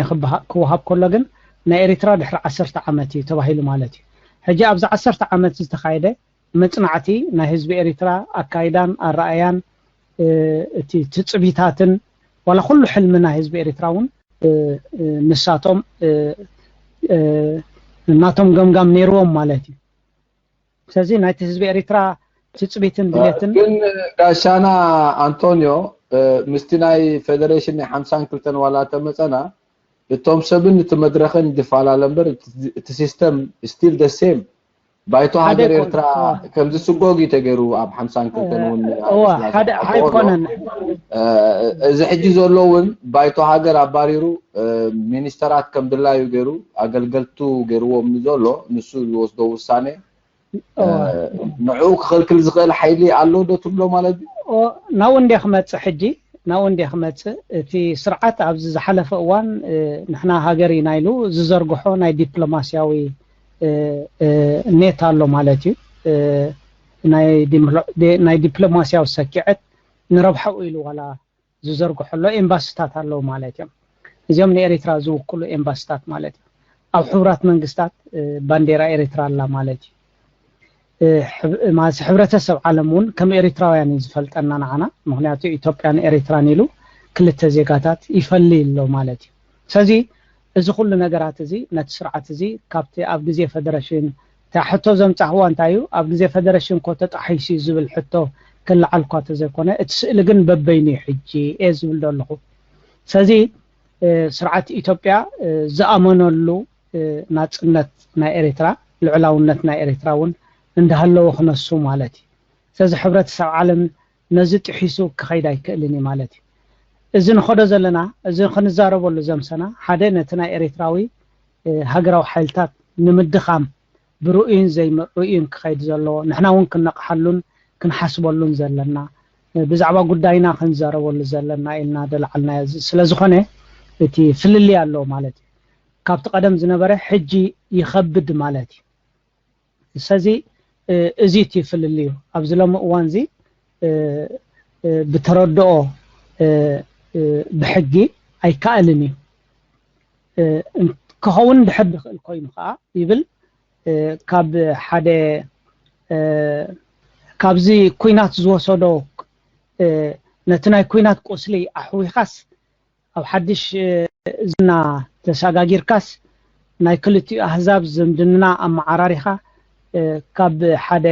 ክወሃብ ከሎ ግን ናይ ኤርትራ ድሕሪ 10 ዓመት እዩ ተባሂሉ ማለት እዩ ሕጂ ኣብዚ 10 ዓመት ዝተኻየደ መጽናዕቲ ናይ ህዝቢ ኤርትራ ኣካይዳን ኣራእያን እቲ ትጽቢታትን ወላ ኩሉ ሕልምና ህዝቢ ኤርትራውን ንሳቶም ናቶም ገምጋም ነይሮም ማለት እዩ ስለዚ ናይቲ ህዝቢ ኤርትራ ትጽቢትን ድሌትን ግን ጋሻና አንቶኒዮ ምስቲ ናይ ፌደሬሽን 52 ዋላ ተመጸና እቶም ሰብን ተመድረኸን ድፋላለ እምበር እቲ ሲስተም ስቲል ደ ሴም ባይቶ ሃገር ኤርትራ ከምዚ ስጎጊ ተገይሩ ኣብ 52 ውን ሓደ ኣይኮነን እዚ ሕጂ ዘለውን ባይቶ ሃገር ኣባሪሩ ሚኒስተራት ከም ድላዩ ገይሩ ኣገልገልቱ ገይርዎም ዘሎ ንሱ ዝወስዶ ውሳኔ ንዑ ክኽልክል ዝኽእል ሓይሊ ኣሎ ዶ ትብሎ ማለት እዩ ናው እንደ ክመጽእ ሕጂ ናው እንደ ክመጽእ እቲ ስርዓት ኣብዚ ዝሓለፈ እዋን ንሕና ሃገር ኢናይሉ ዝዘርግሖ ናይ ዲፕሎማሲያዊ ኔት ኣሎ ማለት እዩ ናይ ዲፕሎማሲያዊ ሰኪዐት ንረብሓው ኢሉ ዋላ ዝዘርግሖሎ ኤምባሲታት ኣለዉ ማለት እዮም እዚኦም ንኤርትራ ዝውክሉ ኤምባሲታት ማለት እዩ ኣብ ሕቡራት መንግስታት ባንዴራ ኤርትራ ኣላ ማለት እዩ ማስ ሕብረተሰብ ዓለም እውን ከም ኤርትራውያን ዝፈልጠና ንዓና ምክንያቱ ኢትዮጵያን ኤርትራን ኢሉ ክልተ ዜጋታት ይፈልይሎ ማለት እዩ ስለዚ እዚ ኩሉ ነገራት እዚ ነቲ ስርዓት እዚ ካብቲ ኣብ ግዜ ፈደሬሽን ታሕቶ ዘምጻሕዋ እንታይ እዩ ኣብ ግዜ ፈደሬሽን ኮ ተጣሒሱ ዝብል ሕቶ ከለዓልኳ ተዘይኮነ እቲ ስእሊ ግን በበይኒ ሕጂ ዝብል ደለኹ ስለዚ ስርዓት ኢትዮጵያ ዝኣመነሉ ናጽነት ናይ ኤርትራ ልዕላውነት ናይ ኤርትራ እውን እንዳሃለዎ ክነሱ ማለት እዩ ስለዚ ሕብረተሰብ ዓለም ነዚ ጥሒሱ ክኸይድ ኣይክእልን ማለት እዩ እዚ ንኸዶ ዘለና እዚ ክንዛረበሉ ዘምሰና ሓደ ነቲ ናይ ኤርትራዊ ሃገራዊ ሓይልታት ንምድኻም ብሩእይን ዘይምሩእይን ክኸይድ ዘለዎ ንሕና እውን ክንነቕሓሉን ክንሓስበሉን ዘለና ብዛዕባ ጉዳይና ክንዛረበሉ ዘለና ኢልና ደልዓልና ስለዝኾነ እቲ ፍልልይ ኣሎ ማለት እዩ ካብቲ ቀደም ዝነበረ ሕጂ ይኸብድ ማለት እዩ ስለዚ እዚ እቲ ፍልልዩ ኣብዚ ሎሚ እዋን እዚ ብተረድኦ ብሕጊ ኣይከኣልን እዩ ክኸውን ድሕር ዝኽእል ኮይኑ ከዓ ይብል ካብ ሓደ ካብዚ ኩናት ዝወሰዶ ነቲ ናይ ኩናት ቆስሊ ኣሕዊኻስ ኣብ ሓድሽ ዝና ተሰጋጊርካስ ናይ ክልቲኡ ኣህዛብ ዝምድና ኣመዓራሪኻ ካብ ሓደ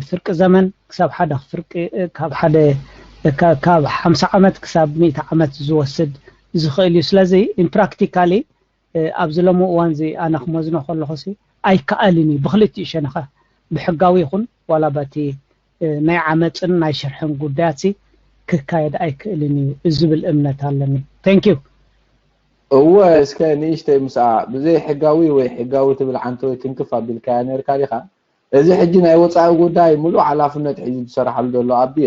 ፍርቂ ዘመን ክሳብ ሓደ ፍርቂ ካብ ሓደ ካብ 50 ዓመት ክሳብ 100 ዓመት ዝወስድ ዝኽእል እዩ ስለዚ ኢን ፕራክቲካሊ ኣብዚ ሎሚ እዋን እዚ ኣነ ክመዝኖ ከለኹሲ ኣይከኣልን እዩ ብክልቲኡ ሸነኸ ብሕጋዊ ይኹን ዋላ በቲ ናይ ዓመፅን ናይ ሽርሕን ጉዳያት ክካየድ ኣይክእልን እዩ ዝብል እምነት ኣለኒ ቴንክ ዩ هو እስከ ንእሽተይ ምስኣ ብዘይ ሕጋዊ ወይ ሕጋዊ ትብል ዓንተ ወይ ትንክፍ ኣቢልካ ነርካ ዲኻ እዚ ሕጂ ናይ ወፃኢ ጉዳይ ሙሉእ ሓላፍነት ሒዙ ዝሰርሓሉ ዘሎ ኣብየ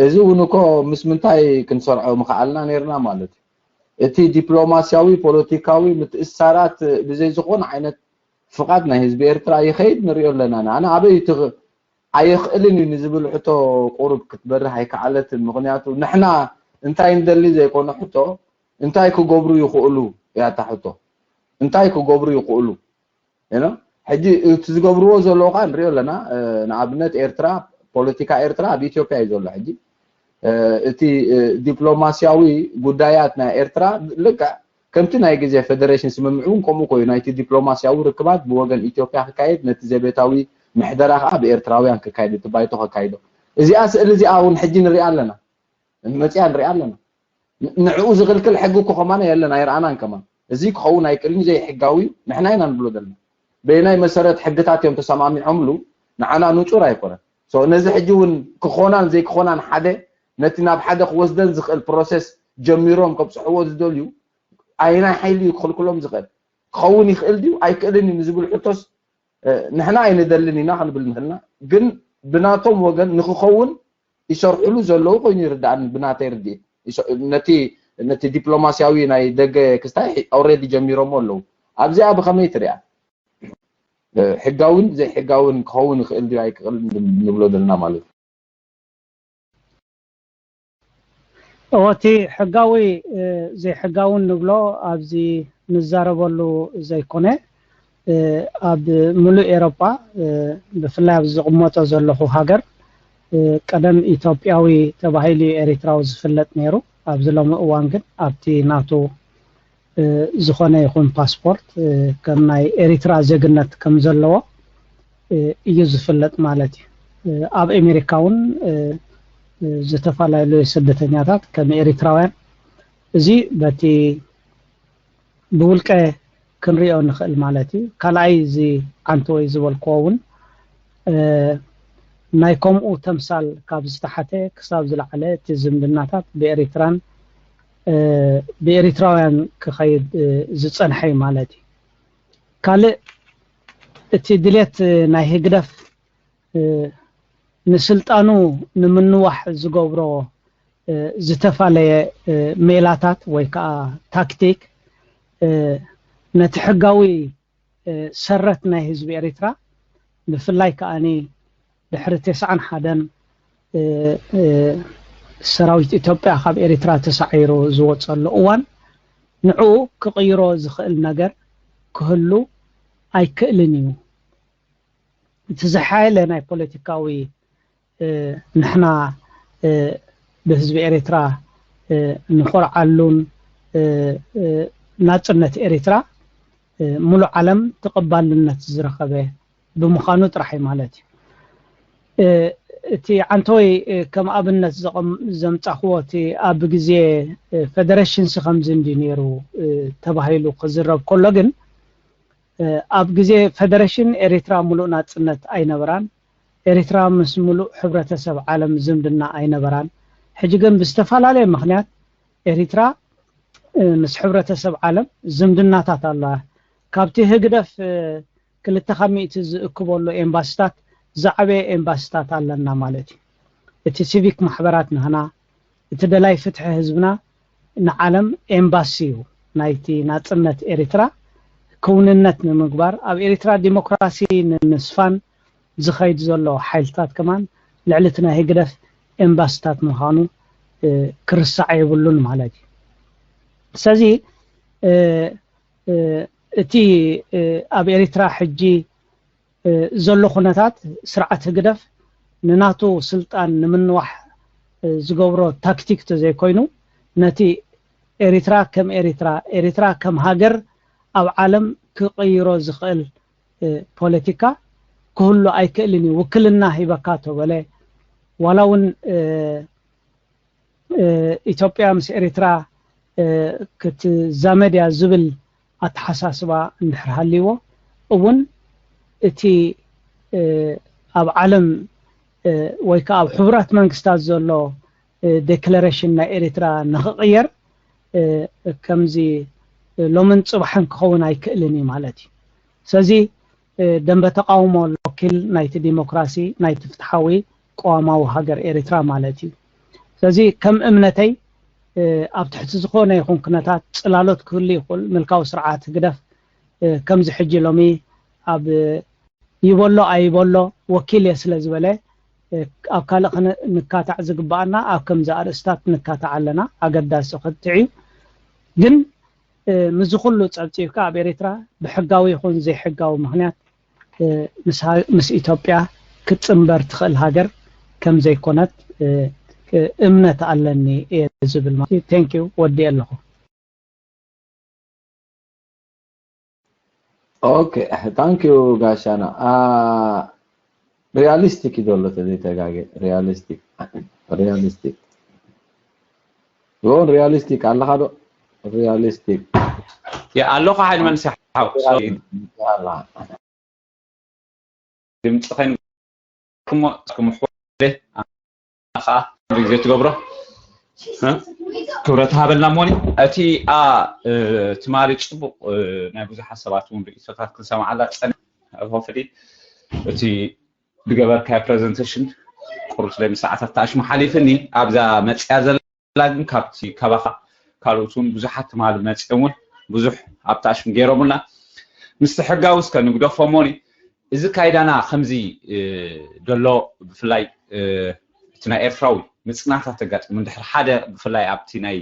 እዚ እውን እኮ ምስ ምንታይ ክንሰርዖ ምኽኣልና ነርና ማለት እዩ እቲ ዲፕሎማስያዊ ፖለቲካዊ ምትእስሳራት ብዘይ ዝኾነ ዓይነት ፍቃድ ናይ ህዝቢ ኤርትራ ይኸይድ ንሪኦ ኣለና ኣነ ኣበይ ኣይኽእልን እዩ ንዝብል ሕቶ ቁሩብ ክትበርህ ኣይከዓለትን ምክንያቱ ንሕና እንታይ እንደሊ ዘይኮነ ሕቶ እንታይ ክገብሩ ይኽእሉ ያታ ሕቶ እንታይ ክገብሩ ይኽእሉ ሕጂ እቲ ዝገብርዎ ዘለዎ ካ ንሪኦ ኣለና ንኣብነት ኤርትራ ፖለቲካ ኤርትራ ኣብ ኢትዮጵያ እዩ ዘሎ ሕጂ እቲ ዲፕሎማስያዊ ጉዳያት ናይ ኤርትራ ልክዕ ከምቲ ናይ ግዜ ፌደሬሽን ስምምዑን ከምኡ ኮይኑ ናይቲ ዲፕሎማስያዊ ርክባት ብወገን ኢትዮጵያ ክካየድ ነቲ ዘቤታዊ ምሕደራ ከዓ ብኤርትራውያን ክካየድ እቲ ባይቶ ክካይዶ እዚኣ ስእሊ እዚኣ እውን ሕጂ ንሪኣ ኣለና መፅያ ንሪኣ ኣለና ንዕኡ ዝኽልክል ሕጊ እኮ ከማነ የለና ይርአናን ከማን እዚ ክኸውን ኣይክእልን ዘይ ሕጋዊ ንሕና ኢና ንብሎ ዘለና በናይ መሰረት ሕግታት እዮም ተሰማሚዖምሉ ንዓና ንፁር ኣይኮነን ነዚ ሕጂ እውን ክኾናን ዘይክኾናን ሓደ ነቲ ናብ ሓደ ክወስደን ዝኽእል ፕሮሰስ ጀሚሮም ከብፅሕዎ ዝደልዩ ኣይናይ ሓይሊ ክኽልክሎም ዝኽእል ክኸውን ይኽእል ድዩ ኣይክእልን እዩ ንዝብል ሕቶስ ንሕና ኣይንደልን ኢና ክንብል ንኽእልና ግን ብናቶም ወገን ንክኸውን ይሰርሕሉ ዘለዉ ኮይኑ ይርዳእን ብናተይ ርድኢት ነቲ ዲፕሎማስያዊ ናይ ደገ ክስታይ ኦልሬዲ ጀሚሮሞ ኣለዉ ኣብዚኣ ብኸመይ ትሪኣ ሕጋውን ዘይሕጋውን ክኸውን ይኽእል ድዩ ኣይክእል ንብሎ ዘለና ማለት እዩ እቲ ሕጋዊ ዘይሕጋውን ንብሎ ኣብዚ ንዛረበሉ ዘይኮነ ኣብ ሙሉእ ኤሮጳ ብፍላይ ኣብ ዝቕመጦ ዘለኹ ሃገር ቀደም ኢትዮጵያዊ ተባሂሉ ኤርትራዊ ዝፍለጥ ነይሩ ኣብዚ ሎሚ እዋን ግን ኣብቲ ናቱ ዝኾነ ይኹን ፓስፖርት ከም ናይ ኤርትራ ዜግነት ከም ዘለዎ እዩ ዝፍለጥ ማለት እዩ ኣብ ኣሜሪካ እውን ዝተፈላለዩ ስደተኛታት ከም ኤርትራውያን እዚ በቲ ብውልቀ ክንሪኦ ንኽእል ማለት እዩ ካልኣይ እዚ ዓንተ ወይ ዝበልክዎ እውን ናይ ከምኡ ተምሳል ካብ ዝተሓተ ክሳብ ዝለዓለ እቲ ዝምድናታት ብኤርትራን ብኤርትራውያን ክኸይድ ዝፀንሐ ማለት እዩ ካልእ እቲ ድሌት ናይ ህግደፍ ንስልጣኑ ንምንዋሕ ዝገብሮ ዝተፋለየ ሜላታት ወይ ከዓ ታክቲክ ነቲ ሕጋዊ ሰረት ናይ ህዝቢ ኤርትራ ብፍላይ ከዓኒ ድሕሪ 91 ሰራዊት ኢትዮጵያ ካብ ኤርትራ ተሳዒሩ ዝወፀሉ እዋን ንዕኡ ክቕይሮ ዝኽእል ነገር ክህሉ ኣይክእልን እዩ እቲ ዝሓየለ ናይ ፖለቲካዊ ንሕና ብህዝቢ ኤርትራ ንኹርዓሉን ናጽነት ኤርትራ ሙሉ ዓለም ተቀባልነት ዝረኸበ ብምዃኑ ጥራሕ ማለት እዩ እቲ አንቶይ ከም ኣብነት ዘምጻኽዎ እቲ ኣብ ግዜ ፌደሬሽን ከም ዝንዲነሩ ተባሂሉ ክዝረብ ከሎ ግን ኣብ ግዜ ፌደሬሽን ኤርትራ ሙሉ ናጽነት ኣይነበራን ኤርትራ ምስ ሙሉ ሕብረተሰብ ዓለም ዝምድና ኣይነበራን ሕጂ ግን ብዝተፈላለየ ምኽንያት ኤርትራ ምስ ሕብረተሰብ ዓለም ዝምድናታት ኣላ ካብቲ ህግደፍ ክልተ ኸሚእቲ ዝእክበሉ ኤምባሲታት ዝዓበየ ኤምባሲታት ኣለና ማለት እዩ እቲ ሲቪክ ማሕበራት ንህና እቲ ደላይ ፍትሒ ህዝብና ንዓለም ኤምባሲ እዩ ናይቲ ናጽነት ኤርትራ ክውንነት ንምግባር ኣብ ኤርትራ ዲሞክራሲ ንምስፋን ዝኸይድ ዘሎ ሓይልታት ከማን ልዕሊ ናይ ህግደፍ ኤምባሲታት ምዃኑ ክርሳዕ የብሉን ማለት እዩ ስለዚ እቲ ኣብ ኤርትራ ሕጂ ዘሎ ኩነታት ስርዓት ህግደፍ ንናቱ ስልጣን ንምንዋሕ ዝገብሮ ታክቲክ ተዘይኮይኑ ነቲ ኤርትራ ከም ኤርትራ ከም ሃገር ኣብ ዓለም ክቀይሮ ዝኽእል ፖለቲካ ኩሉ ኣይክእልን ውክልና ሂበካ ተበለ ዋላውን ኢትዮጵያ ምስ ኤርትራ ክትዛመድያ ዝብል ኣተሓሳስባ እንድሕር ሃልይዎ እውን እቲ ኣብ ዓለም ወይ ከዓ ኣብ ሕብራት መንግስታት ዘሎ ዴክለሬሽን ናይ ኤርትራ ንኽቕየር ከምዚ ሎምን ጽባሕን ክኸውን ኣይክእልን ማለት እዩ ስለዚ ደንበ ተቃውሞ ሎኪል ናይቲ ዲሞክራሲ ናይቲ ፍትሓዊ ቀዋማዊ ሃገር ኤርትራ ማለት እዩ ስለዚ ከም እምነተይ ኣብ ትሕቲ ዝኾነ ይኹን ኩነታት ጽላሎት ክህሉ ይኽእል ምልካዊ ስርዓት ህግደፍ ከምዚ ሕጂ ሎሚ ኣብ ይበሎ ኣይበሎ ወኪል ስለ ዝበለ ኣብ ካልእ ንካታዕ ዝግባአና ኣብ ከምዚ ኣርእስታት ንካታዕ ኣለና ኣገዳሲ ክትዕዩ ግን ምዝ ኩሉ ጸብጺብካ ኣብ ኤርትራ ብሕጋዊ ይኹን ዘይሕጋዊ ምኽንያት ምስ ኢትዮጵያ ክትጽምበር ትኽእል ሃገር ከም ዘይኮነት እምነት ኣለኒ ዝብል ማለት እዩ ቴንክ ዩ ወዲ ኣለኹ ኦኬ ታንክ ዩ ጋሻና ሪያሊስቲክ ይደሎ ተጋገ ሪያሊስቲክ ይሁን ሪያሊስቲክ አለኻዶ ሪያሊስቲክ ያ ኣለኹ ሓይል መንስ ሓው ድምፅኸን ክምሕወደ ኣኻ ግዜ ትገብሮ ክብረት ሃበልና ሞኒ እቲ ትማሊ ጽቡቕ ናይ ብዙሓት ሰባት እውን ርእይቶታት ክንሰማዓላ ፀን ሆፍሊ እቲ ብገበርካ ፕሬዘንቴሽን ቁርስ ላይ ሰዓታት ታሽሙ ሓሊፍኒ ኣብዛ መጽያ ዘላ ግን ካብቲ ካባኻ ካልኦቱን ብዙሓት ትማሊ መጽውን ብዙሕ ኣብታሽም ገይሮምና ምስ ሕጋዊ እስከ ንግደፎ ሞኒ እዚ ካይዳና ከምዚ ደሎ ብፍላይ እቲ ናይ ኤርትራዊ ምጽናታት ተጋጥሙ እንድሕር ሓደ ብፍላይ ኣብቲ ናይ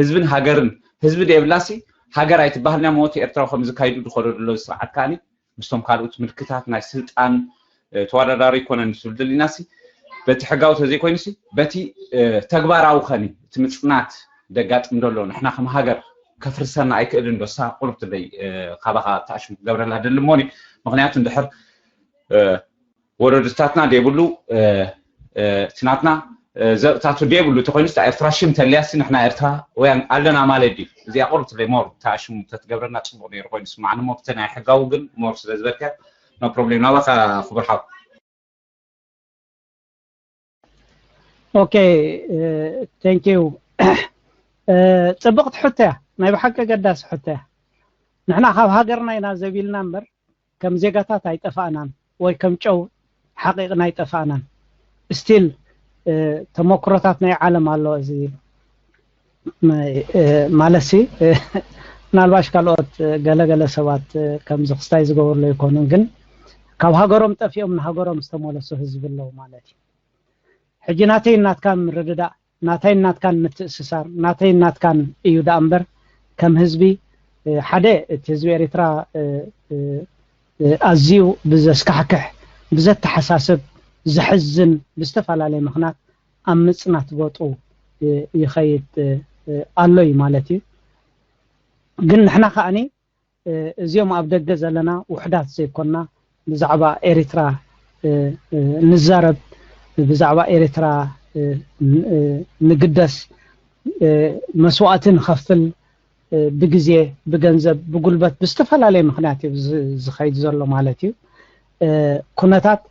ህዝብን ሃገርን ህዝቢ ደብላሲ ሃገር ኣይትባህልና ሞት ኤርትራ ከምዚ ካይዱ ድኸደሎ ስርዓት ካኒ ምስቶም ካልኦት ምልክታት ናይ ስልጣን ተወዳዳሪ ኮነን ዝልድልናሲ በቲ ሕጋዊ ተዘይኮይንሲ በቲ ተግባራዊ ኸኒ እቲ ምጽናት ደጋጥም ደሎ ንሕና ከም ሃገር ከፍርሰና ኣይክእልን ዶሳ ቁልብት ለይ ካባኻ ታሽሙ ገብረላ ደልሞኒ ምክንያቱ እንድሕር ወረድታትና ደይብሉ ትናትና ዘእታቱ ደይብሉ ተኮይንስ ኤርትራ ሽም ተልያሲ ንሕና ኤርትራ ወያን ኣለና ማለት እዩ እዚኣ ቁልብት ለይ ሞር ታሽሙ ተትገብረና ጽቡቕ ነይሩ ኮይንስ ማዕነ ሞር ናይ ሕጋዊ ግን ሞር ስለዝበልከ no problem ናባኻ خبرحاو اوكي ثانك يو ጽብቕት ሕተ ናይ ብሓቂ ገዳስ ሕተ ንሕና ካብ ሃገርና ኢና ዘቢልና እምበር ከም ዜጋታት ኣይጠፋእናን ወይ ከም ጨው ሓቂቕና ኣይጠፋእናን ስቲል ተሞክሮታት ናይ ዓለም ኣሎ እዚ ማለሲ ናልባሽ ካልኦት ገለገለ ሰባት ከም ዝኽስታይ ዝገብርሉ ይኮኑን ግን ካብ ሃገሮም ጠፊኦም ንሃገሮም ዝተመለሱ ህዝብ ኣለው ማለት እዩ ሕጂ ናተይ እናትካን ምርድዳእ ናተይ እናትካን ምትእስሳር ናተይ እናትካን እዩ ዳ እምበር ከም ህዝቢ ሓደ እቲ ህዝቢ ኤርትራ ኣዝዩ ብዘስካሕክሕ ብዘተሓሳስብ ዝሕዝን ብዝተፈላለየ ምኽንያት ኣብ ምጽናት ቦጡ ይኸይድ ኣሎ እዩ ማለት እዩ ግን ንሕና ከኣኒ እዚኦም ኣብ ደገ ዘለና ውሕዳት ዘይኮንና ብዛዕባ ኤሪትራ ንዛረብ ብዛዕባ ኤሪትራ ንግደስ መስዋዕትን ከፍል ብግዜ ብገንዘብ ብጉልበት ብዝተፈላለየ ምክንያት ዝኸይድ ዘሎ ማለት እዩ ኩነታት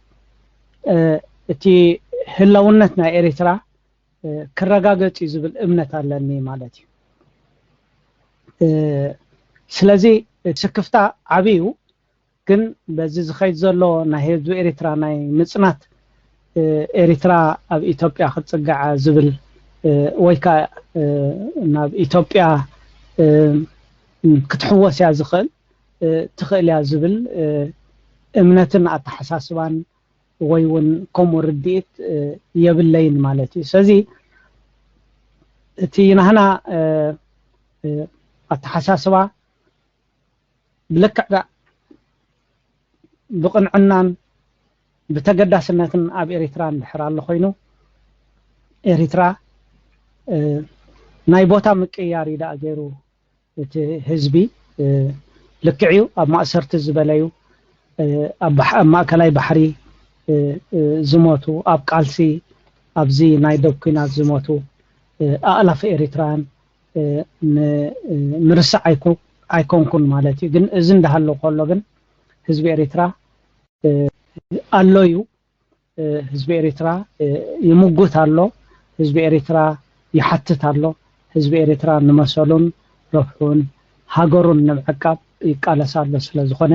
እቲ ህላውነት ናይ ኤሪትራ ክረጋገጽ ዝብል እምነት ኣለኒ ማለት እዩ ስለዚ ስክፍታ ዓብዩ ግን በዚ ዝኸይድ ዘሎ ናይ ህዝቢ ኤሪትራ ናይ ምጽናት ኤሪትራ ኣብ ኢትዮጵያ ክትጽጋዕ ዝብል ወይ ከዓ ናብ ኢትዮጵያ ክትሕወስ ያ ዝኽእል ትኽእል ያ ዝብል እምነትን ኣተሓሳስባን ወይ እውን ከምኡ ርድኢት የብለይን ማለት እዩ ስለዚ እቲ ናህና ኣተሓሳስባ ብልክዕ ብቕንዕናን ብተገዳስነትን ኣብ ኤሪትራ እንድሕር ኣሎ ኮይኑ ኤሪትራ ናይ ቦታ ምቅያር ኢዳ ገይሩ እቲ ህዝቢ ልክዕዩ ኣብ ማእሰርቲ ዝበለዩ ኣብ ማእከላይ ባሕሪ ዝሞቱ ኣብ ቃልሲ ኣብዚ ናይ ደብ ኩናት ዝሞቱ ኣእላፍ ኤሪትራን ምርሳዕ ኣይኮንኩን ማለት እዩ ግን እዚ እንዳሃለው ከሎ ግን ህዝቢ ኤሪትራ ኣሎዩ ህዝቢ ኤሪትራ ይምጉት ኣሎ ህዝቢ ኤሪትራ ይሓትት ኣሎ ህዝቢ ኤሪትራ ንመሰሉን ረፍሑን ሃገሩን ንምዕቃብ ይቃለስ ኣሎ ስለ ዝኾነ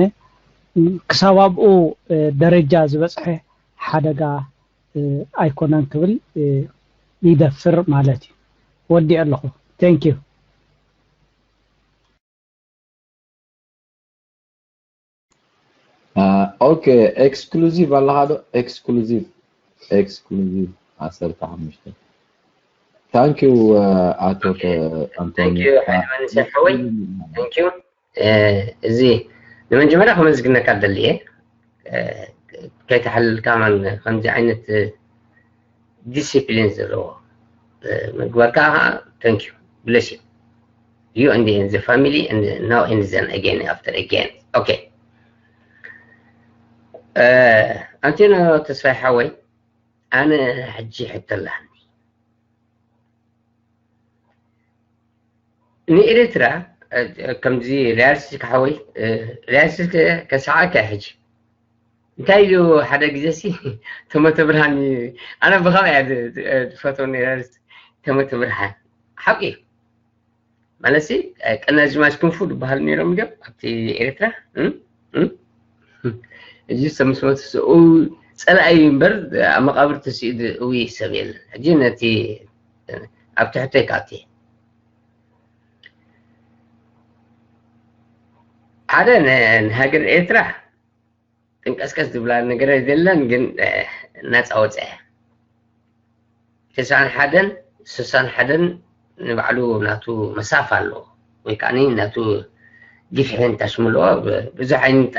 ክሳብ ኣብኡ ደረጃ ዝበፅሐ ሓደጋ ኣይኮነን ክብል ይደፍር ማለት እዩ ወዲእ ኣለኹ ቴንክ ዩ اوكي اكسكلوزيف الله هذا اكسكلوزيف عصرت حمشت ثانك يو اتوك انطونيو ثانك يو ثانك يو زي لما جمعنا خمس قلنا كاد اللي كي تحل كمان خمس عينة disciplines رو مقواركاها thank you bless you you and the family and now and then again after again okay أنتنا تصفي حوي أنا حجي حتى لهني نيرترا كم زي راسك حوي راسك كساعة كهج تايلو حدا جزسي ثم تبرهني أنا بخاف فاتوني راس ثم تبرهن حقي مالسي أنا جماعة كنفود بهالنيرم جو أبتي إيرترا اجي سمسمت او صلاي برد مقابر تسيد وي سبيل جنتي ابتحتي كاتي هذا نهاجر إيرترا تنقسقس دبلا ነገር አይደለም ግን ናጽ አወጽ ተሳን ሓደን ስሳን ሓደን ንባዕሉ ናቱ መሳፍ ኣሎ ወይ ካኒ ናቱ ግፍሕን ተስምሎ ብዙሕ ዓይነት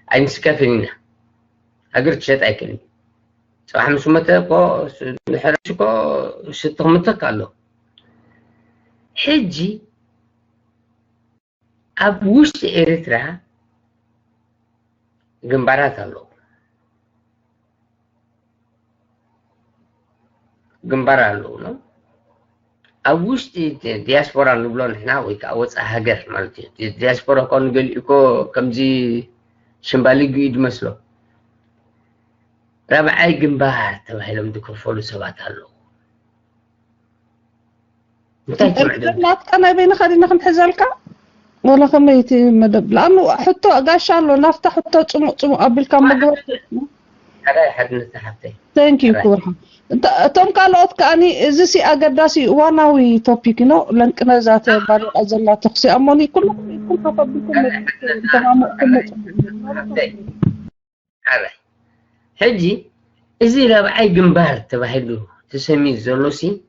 عين سكافينا أقرت شيء أكلي صح مسمته قا نحرشكو ستغمتك الله حجي أبوشت إريترا جنبارات الله جنبارا الله نو أبوشت دياسبورا نبلون هنا ويك أوص أهجر مالتي دياسبورا كون قال إيكو كمزي شمبالي قيد مسلو رابعي جنبار توهيلم دكفولو سبات هلو لا أنا بين خلينا نحزلك ولا خميتي مدب لأنه حطوا قاشالو نفتح حطوا تسمو قبل كم مقوى هذا حد نتحفتي ثانك يو كورها توم قالوا كأني زسي أقداسي واناوي توبيك نو لانك نزات بارو أزلا تقصي أموني كل خطب بكم تمام هذا حجي إذا ربعي جنبار تبهلو تسمي زولوسي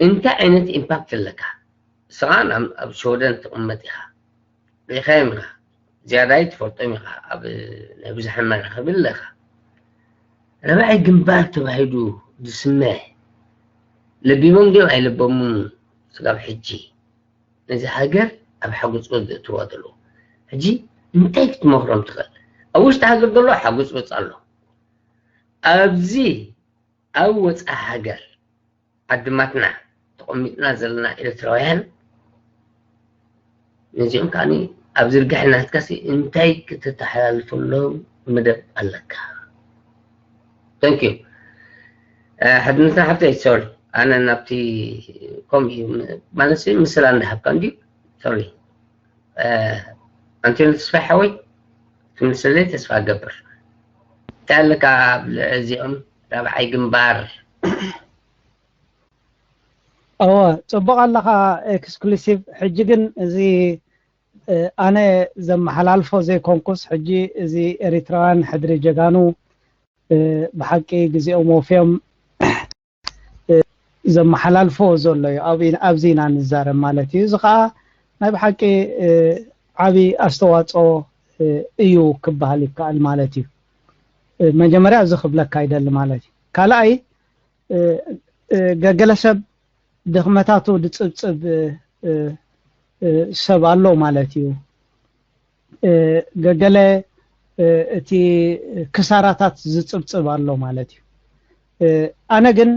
انت عينت إمباكت لك سواء أب شودن أمتها بخيمها زيادة فرطمها أب نبز حمل خبل لها ربعي جنبار تبهلو تسميه لبيمون ديو أي لبمون سقاب حجي نزي حجر اب حقوق توادلو هجي انتي تمخرم تخل اوش تهاجر دلو حقوق وصالو ابزي اوص هاجر عدماتنا تقمطنا زلنا إريتراويان نزيهم كاني أبزرقحنا تكسي انتي كتتحلف لهم مدب ألك thank you حدنا حبتي سوري أنا نبتي كومي ما نسي مثل أنا حب كاندي سوري أنت نتصفى حوي في مثل تصفى قبر تعلق زيهم رابعي جنبار ጽቡቕ ኣለኻ ኤክስክሉሲቭ ሕጂ ግን እዚ ኣነ ዘመሓላልፎ ዘይኮንኩስ ሕጂ እዚ ኤሪትራውያን ሕድሪ ጀጋኑ ብሓቂ ግዜኦም ወፍዮም ዘመሓላልፎ ዘሎ እዩ ኣብዚ ኢና ንዛረብ ማለት እዩ እዚ ከዓ ናይ ብሓቂ ዓብዪ ኣስተዋፅኦ እዩ ክበሃል ይከኣል ማለት እዩ መጀመርያ እዚ ክብለካ ይደሊ ማለት እዩ ካልኣይ ገገለ ሰብ ድኽመታቱ ድፅብፅብ ሰብ ኣሎ ማለት እዩ ገገለ እቲ ክሳራታት ዝፅብፅብ ኣሎ ማለት እዩ ኣነ ግን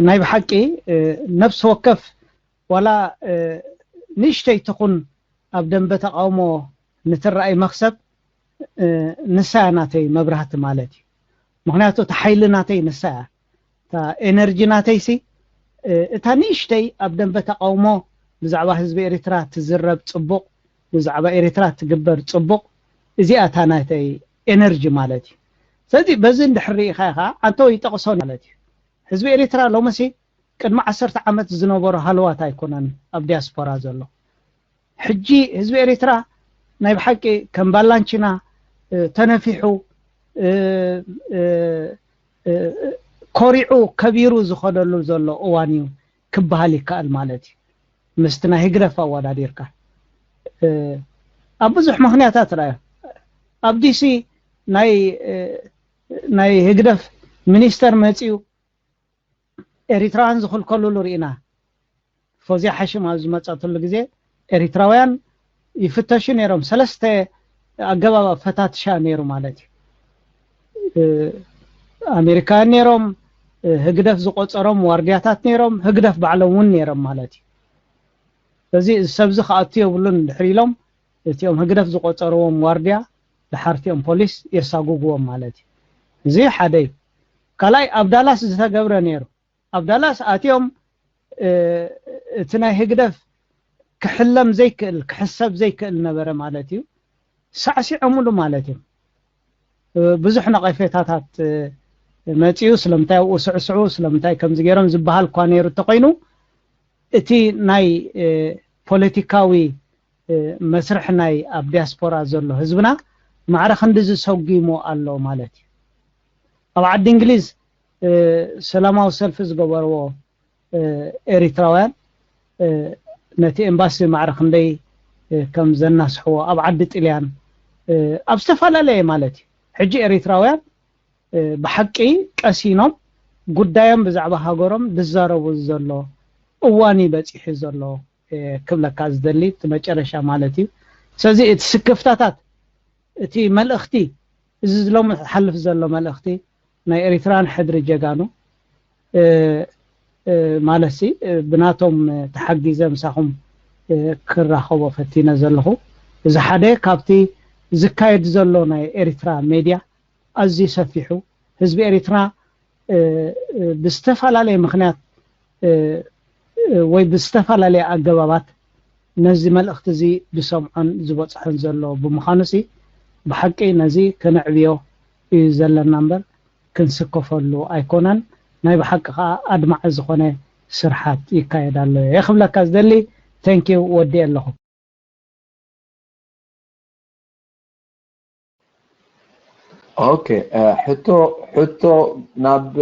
ናይ ብሓቂ ነፍሲ ወከፍ ዋላ ንእሽተይ ትኹን ኣብ ደንበ ተቃውሞ ንትረኣይ መክሰብ ንሳያ ናተይ መብራህቲ ማለት እዩ ምክንያቱ እቲ ሓይሊ ናተይ ንሳያ ኤነርጂ ናተይሲ እታ ንእሽተይ ኣብ ደንበ ተቃውሞ ብዛዕባ ህዝቢ ኤሪትራ ትዝረብ ፅቡቕ ብዛዕባ ኤሪትራ ትግበር ፅቡቕ እዚኣ እታ ናተይ ኤነርጂ ማለት እዩ ስለዚ በዚ እንድሕር ሪኢኻ ኢኻ አንተ ይጠቕሶ ማለት እዩ ህዝቢ ኤሪትራ ሎመሲ ቅድሚ 10 ዓመት ዝነበሮ ሃልዋት ኣይኮነን ኣብ ዲያስፖራ ዘሎ ሕጂ ህዝቢ ኤሪትራ ናይ ብሓቂ ከም ባላንቺና ተነፊሑ ኮሪዑ ከቢሩ ዝኸደሉ ዘሎ እዋን እዩ ክበሃል ይከኣል ማለት እዩ ምስቲ ናይ ህግደፍ ኣወዳዲርካ ኣብ ብዙሕ ምክንያታት ራእዮ ኣብ ዲሲ ናይ ህግደፍ ሚኒስተር መፂኡ ኤሪትራውያን ዝኽልከልሉ ርኢና ፎዚያ ሓሽም ኣብ ዝመፀትሉ ግዜ ኤሪትራውያን ይፍተሹ ነይሮም 3 ኣገባብ ፈታትሻ ነይሩ ማለት እዩ ኣሜሪካን ነይሮም ህግደፍ ዝቆፀሮም ዋርድያታት ነይሮም ህግደፍ ባዕሎም እውን ነይሮም ማለት እዩ ስለዚ ሰብዚ ከኣትዩ የብሉን ድሕሪ ኢሎም እቲኦም ህግደፍ ዝቆፀርዎም ዋርድያ ድሓርቲኦም ፖሊስ የሳጉግዎም ማለት እዩ እዚ ሓደ እዩ ካልኣይ ኣብ ዳላስ ዝተገብረ ነይሩ ኣብ ዳላስ ኣትዮም እቲ ናይ ህግደፍ ክሕለም ዘይክእል ክሕሰብ ዘይክእል ነበረ ማለት እዩ ሳዕሲዖሙሉ ማለት እዩ ብዙሕ ነቐፌታታት መፂኡ ስለምንታይ ውስዕስዑ ስለምንታይ ከምዚ ገይሮም ዝበሃል እኳ ነይሩ ተኮይኑ እቲ ናይ ፖለቲካዊ መስርሕ ናይ ኣብ ዲያስፖራ ዘሎ ህዝብና ማዕረ ክንዲ ዝሰጊሞ ኣሎ ማለት እዩ ኣብ ዓዲ እንግሊዝ ሰላማዊ ሰልፊ ዝገበርዎ ኤሪትራውያን ነቲ ኤምባሲ ማዕረ ክንደይ ከም ዘናስሕዎ ኣብ ዓዲ ጥልያን ኣብ ዝተፈላለየ ማለት እዩ ሕጂ ኤሪትራውያን ብሓቂ ቀሲኖም ጉዳዮም ብዛዕባ ሃገሮም ዝዛረቡ ዘሎ እዋን ይበፂሑ ዘሎ ክብለካ ዝደሊ መጨረሻ ማለት እዩ ስለዚ እቲ ስክፍታታት እቲ መልእኽቲ እዚ ዝሎም ሓልፍ ዘሎ መልእኽቲ ናይ ኤሪትራን ሕድሪ ጀጋኑ ማለሲ ብናቶም ተሓጊዘ ምሳኹም ክራኸቦ ፈቲነ ዘለኹ እዚ ሓደ ካብቲ ዝካየድ ዘሎ ናይ ኤሪትራ ሜድያ ኣዝዩ ሰፊሑ ህዝቢ ኤሪትራ ብዝተፈላለየ ምክንያት ወይ ብዝተፈላለየ ኣገባባት ነዚ መልእኽቲ እዚ ብሰምዖን ዝበፅሖን ዘሎ ብምዃኑሲ ብሓቂ ነዚ ክንዕብዮ እዩ ዘለና እምበር ክንስከፈሉ ኣይኮነን ናይ ብሓቂ ከዓ ኣድማዕ ዝኾነ ስርሓት ይካየድ ኣሎ የኽብለካ ዝደሊ ቴንኪዩ ወዲ ኣለኹ اوكي حتى ناب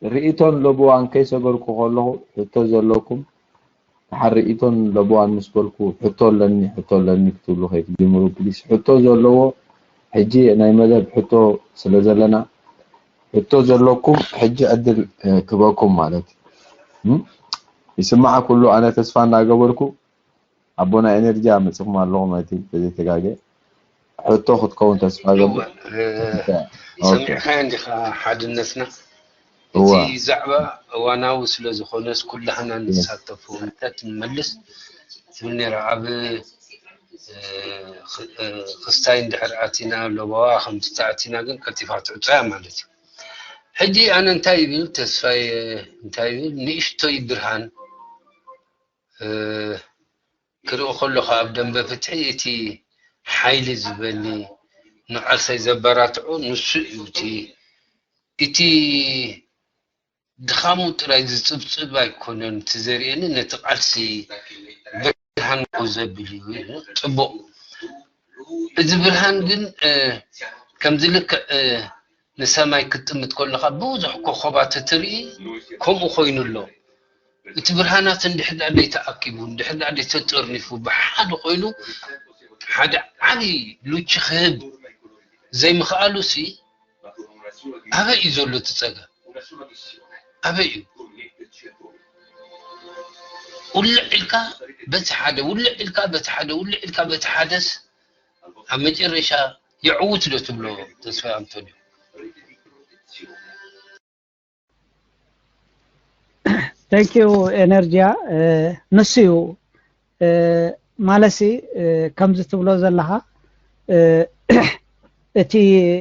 رئيتون لبوان كيسغلكو كله حتى زلكم حرئيتون لبوان مسكلكو حتى لني كتلو هيك ديمرو بليس حتى زلو حجي ناي مدب حتى سلازلنا حتى زلكم حجي عدل كباكم معناتي يسمع كله انا تسفانا قبلكم ابونا انرجي امصكم الله ماتي بزي تغاغي حتى خد كون تسفا قبل سمع عندي حدنتنا انتي زعبه وانا وسله زخونس كلنا نساتفوا انت نملس تمني رعب خستاين دحراتنا لو 5 ساعتنا كن كتفات عطا مالتي حدي انا انتاي تسفاي انتاي نيشتوي برهان كرو خلخ ابدن بفتحيتي حيل زبني نعسي زبراتعو نسيوتي اتي دخامو تراي زصبصب ايكونن تزريني نتقالسي برهان وزبلي طبق اذ برهان جن كم ذلك نسماي كتمت كلها بوزح كوخبات تري كم خوينلو እቲ ብርሃናት እንድሕር ኣደይ ተኣኪቡ እንድሕር ኣደይ ተጠርኒፉ ብሓደ ኮይኑ ሓደ ዓብይ ሉች ክህብ ዘይምኽኣሉ ሲ ኣበይ እዩ ዘሎ እቲ ፀገም ኣበይ እዩ ውልዕ ኢልካ በቲ ሓደ ውልዕ ኢልካ በቲ ሓደ ውልዕ ኢልካ በቲ ሓደስ ኣብ መጨረሻ ይዕውት ዶ ትብሎ ተስፋ ኣንቶኒዮ Thank you Energia نسيو مالسي كم زتبلو زلها اتي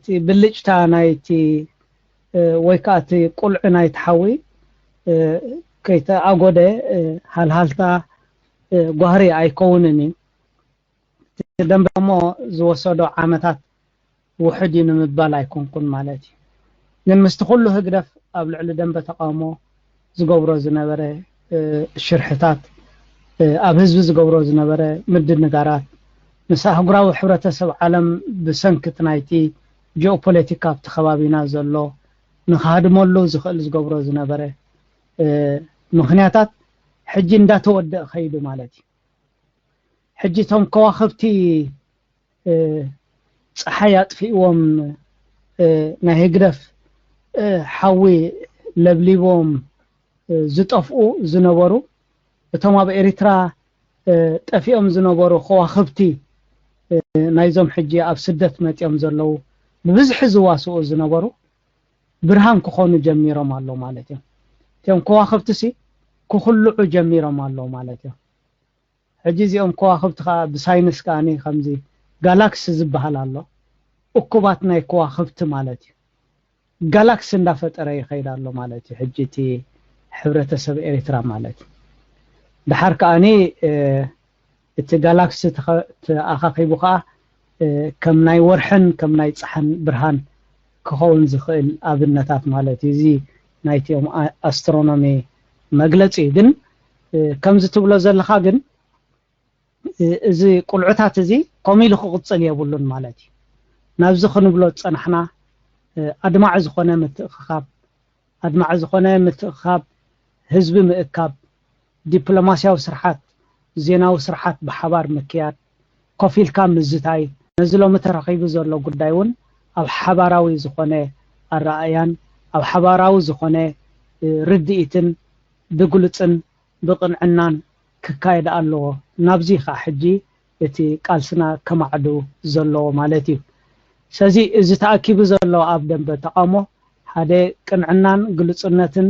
بلجتا نايتي ويكاتي قلع نايت حوي كيتا اغوده حالتا غهري ايكونني دمبمو زوسدو عامتات وحدي نمبال ايكونكن مالتي من مستخلو هقدف قبل على دنبه تقامو زغبرو زنبره شرحتات اب حزب زغبرو زنبره مدد نغارات مسا هغراو حبرتسب عالم بسنكت نايتي جيوبوليتيكا تخبابينا زلو نخادمولو زخل زغبرو زنبره مخنياتات حجي እንዳተወደ خيد مالتي حجيتهم كواخبتي ፀሐይ አጥፊዎም ናይ ህግደፍ حوي لبليبوم زطفو زنبرو እቶም ኣብ ኤሪትራ ጠፊኦም ዝነበሩ خواخبتي ናይዞም ሕጂ ኣብ ስደት መጥዮም ዘለው ብብዝሕ ዝዋስኡ ዝነበሩ ብርሃን ክኾኑ ጀሚሮም ኣሎ ማለት እዩ እቶም خواخبتي ሲ ክخلዑ ጀሚሮም ኣሎ ማለት እዩ ሕጂ እዚኦም خواخبتي ብሳይንስ ካኒ ከምዚ ጋላክሲ ዝበሃል ኣሎ እኩባት ናይ خواخبتي ማለት እዩ ጋላክሲ እንዳፈጠረ ይኸይድ ኣሎ ማለት እዩ ሕጂቲ ሕብረተሰብ ኤሪትራ ማለት እዩ ድሓር ካኒ እቲ ጋላክሲ ተኣኻኺቡኻ ከም ናይ ወርሕን ከም ናይ ፀሓን ብርሃን ክኸውን ዝኽእል ኣብነታት ማለት እዩ እዚ ናይቶም ኣስትሮኖሚ መግለፂ ግን ከም ዝትብሎ ዘለኻ ግን እዚ ቁልዑታት እዚ ቆሚሉ ክቕፅል የብሉን ማለት እዩ ናብዚ ክንብሎ ፀናሕና ኣድማዕ ዝኾነ ምትእኻብ ህዝቢ ምእካብ ዲፕሎማሲያዊ ስርሓት ዜናዊ ስርሓት ብሓባር ምክያድ ኮፊልካ ምዝታይ ነዚ ሎሚ ተረኺቡ ዘሎ ጉዳይ እውን ኣብ ሓባራዊ ዝኾነ ኣረኣያን ኣብ ሓባራዊ ዝኾነ ርድኢትን ብግልፅን ብቕንዕናን ክካየድ ኣለዎ ናብዚ ኻ ሕጂ እቲ ቃልስና ከማዕዱ ዘለዎ ማለት እዩ ስለዚ እዚ ተኣኪቡ ዘሎ ኣብ ደንበ ተቃውሞ ሓደ ቅንዕናን ግልጽነትን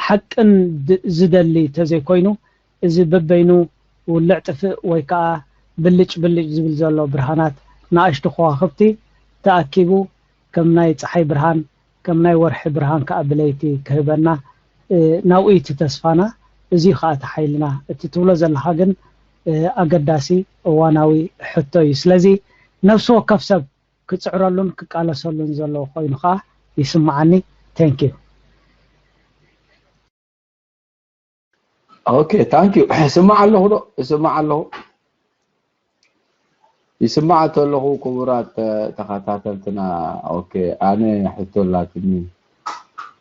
ሓቅን ዝደሊ ተዘይኮይኑ እዚ በበይኑ ውልዕ ጥፍእ ወይ ከዓ ብልጭ ዝብል ዘሎ ብርሃናት ናእሽቱ خواخبتي ተኣኪቡ ከም ናይ ፀሓይ ብርሃን ከም ናይ ወርሒ ብርሃን ከዓ ብለይቲ ክህበና ናውኢቲ ተስፋና እዚ ከዓ ተሓይልና እቲ ትብሎ ዘለኻ ግን ኣገዳሲ እዋናዊ ሕቶ እዩ ስለዚ ነፍሲ ወከፍ ሰብ ክፅዕረሉን ክቃለሰሉን ዘሎ ኮይኑ ከዓ ይስማዓኒ ቴንክ ዩ اوكي ثانك يو اسمع له يسمع له كبرات تخاطاتنا اوكي انا حطوا لكني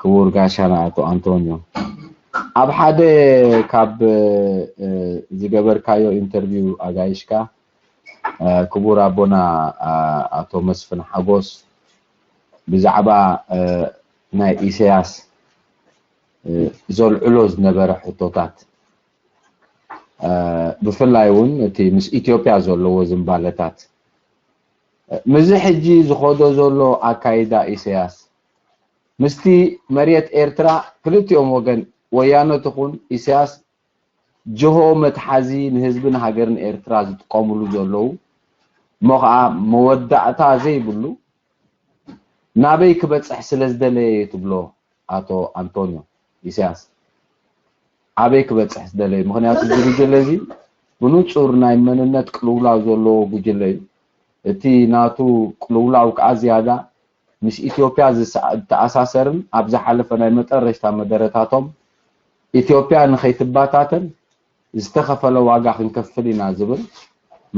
كبر غاشانا اتو انطونيو اب حدا كاب زغبر كايو انترفيو اغايشكا كبر ابونا اتو مسفن حغوس بزعبا ناي إسياس زلعلو زنبر حطوطات بفلاي ون تي مس إثيوبيا زلو زنبالتات مزي حجي زخودو زلو أكايدا إسياس مستي مريت إيرترا كلتيوم وغن ويانو تخون إسياس جهو متحزي نهزبن هاجرن إيرترا زتقاملو زلو مقع مودعتا زي بلو نابي كبتصح سلازدلي تبلو አቶ አንቶኒዮ ኢሳያስ አበይ ክበጽሕ ዝደለ ምክንያቱ ዝግጅለዚ ብንጹር ናይ መንነት ቅልውላው ዘሎ ጉጅለ እቲ ናቱ ቅልውላው ከዓ ዝያዳ ምስ ኢትዮጵያ ዝተኣሳሰርን ኣብ ዝሓለፈ ናይ መጠረሽታ መደረታቶም ኢትዮጵያ ንኸይትባታተን ዝተኸፈለ ዋጋ ክንከፍል ኢና ዝብል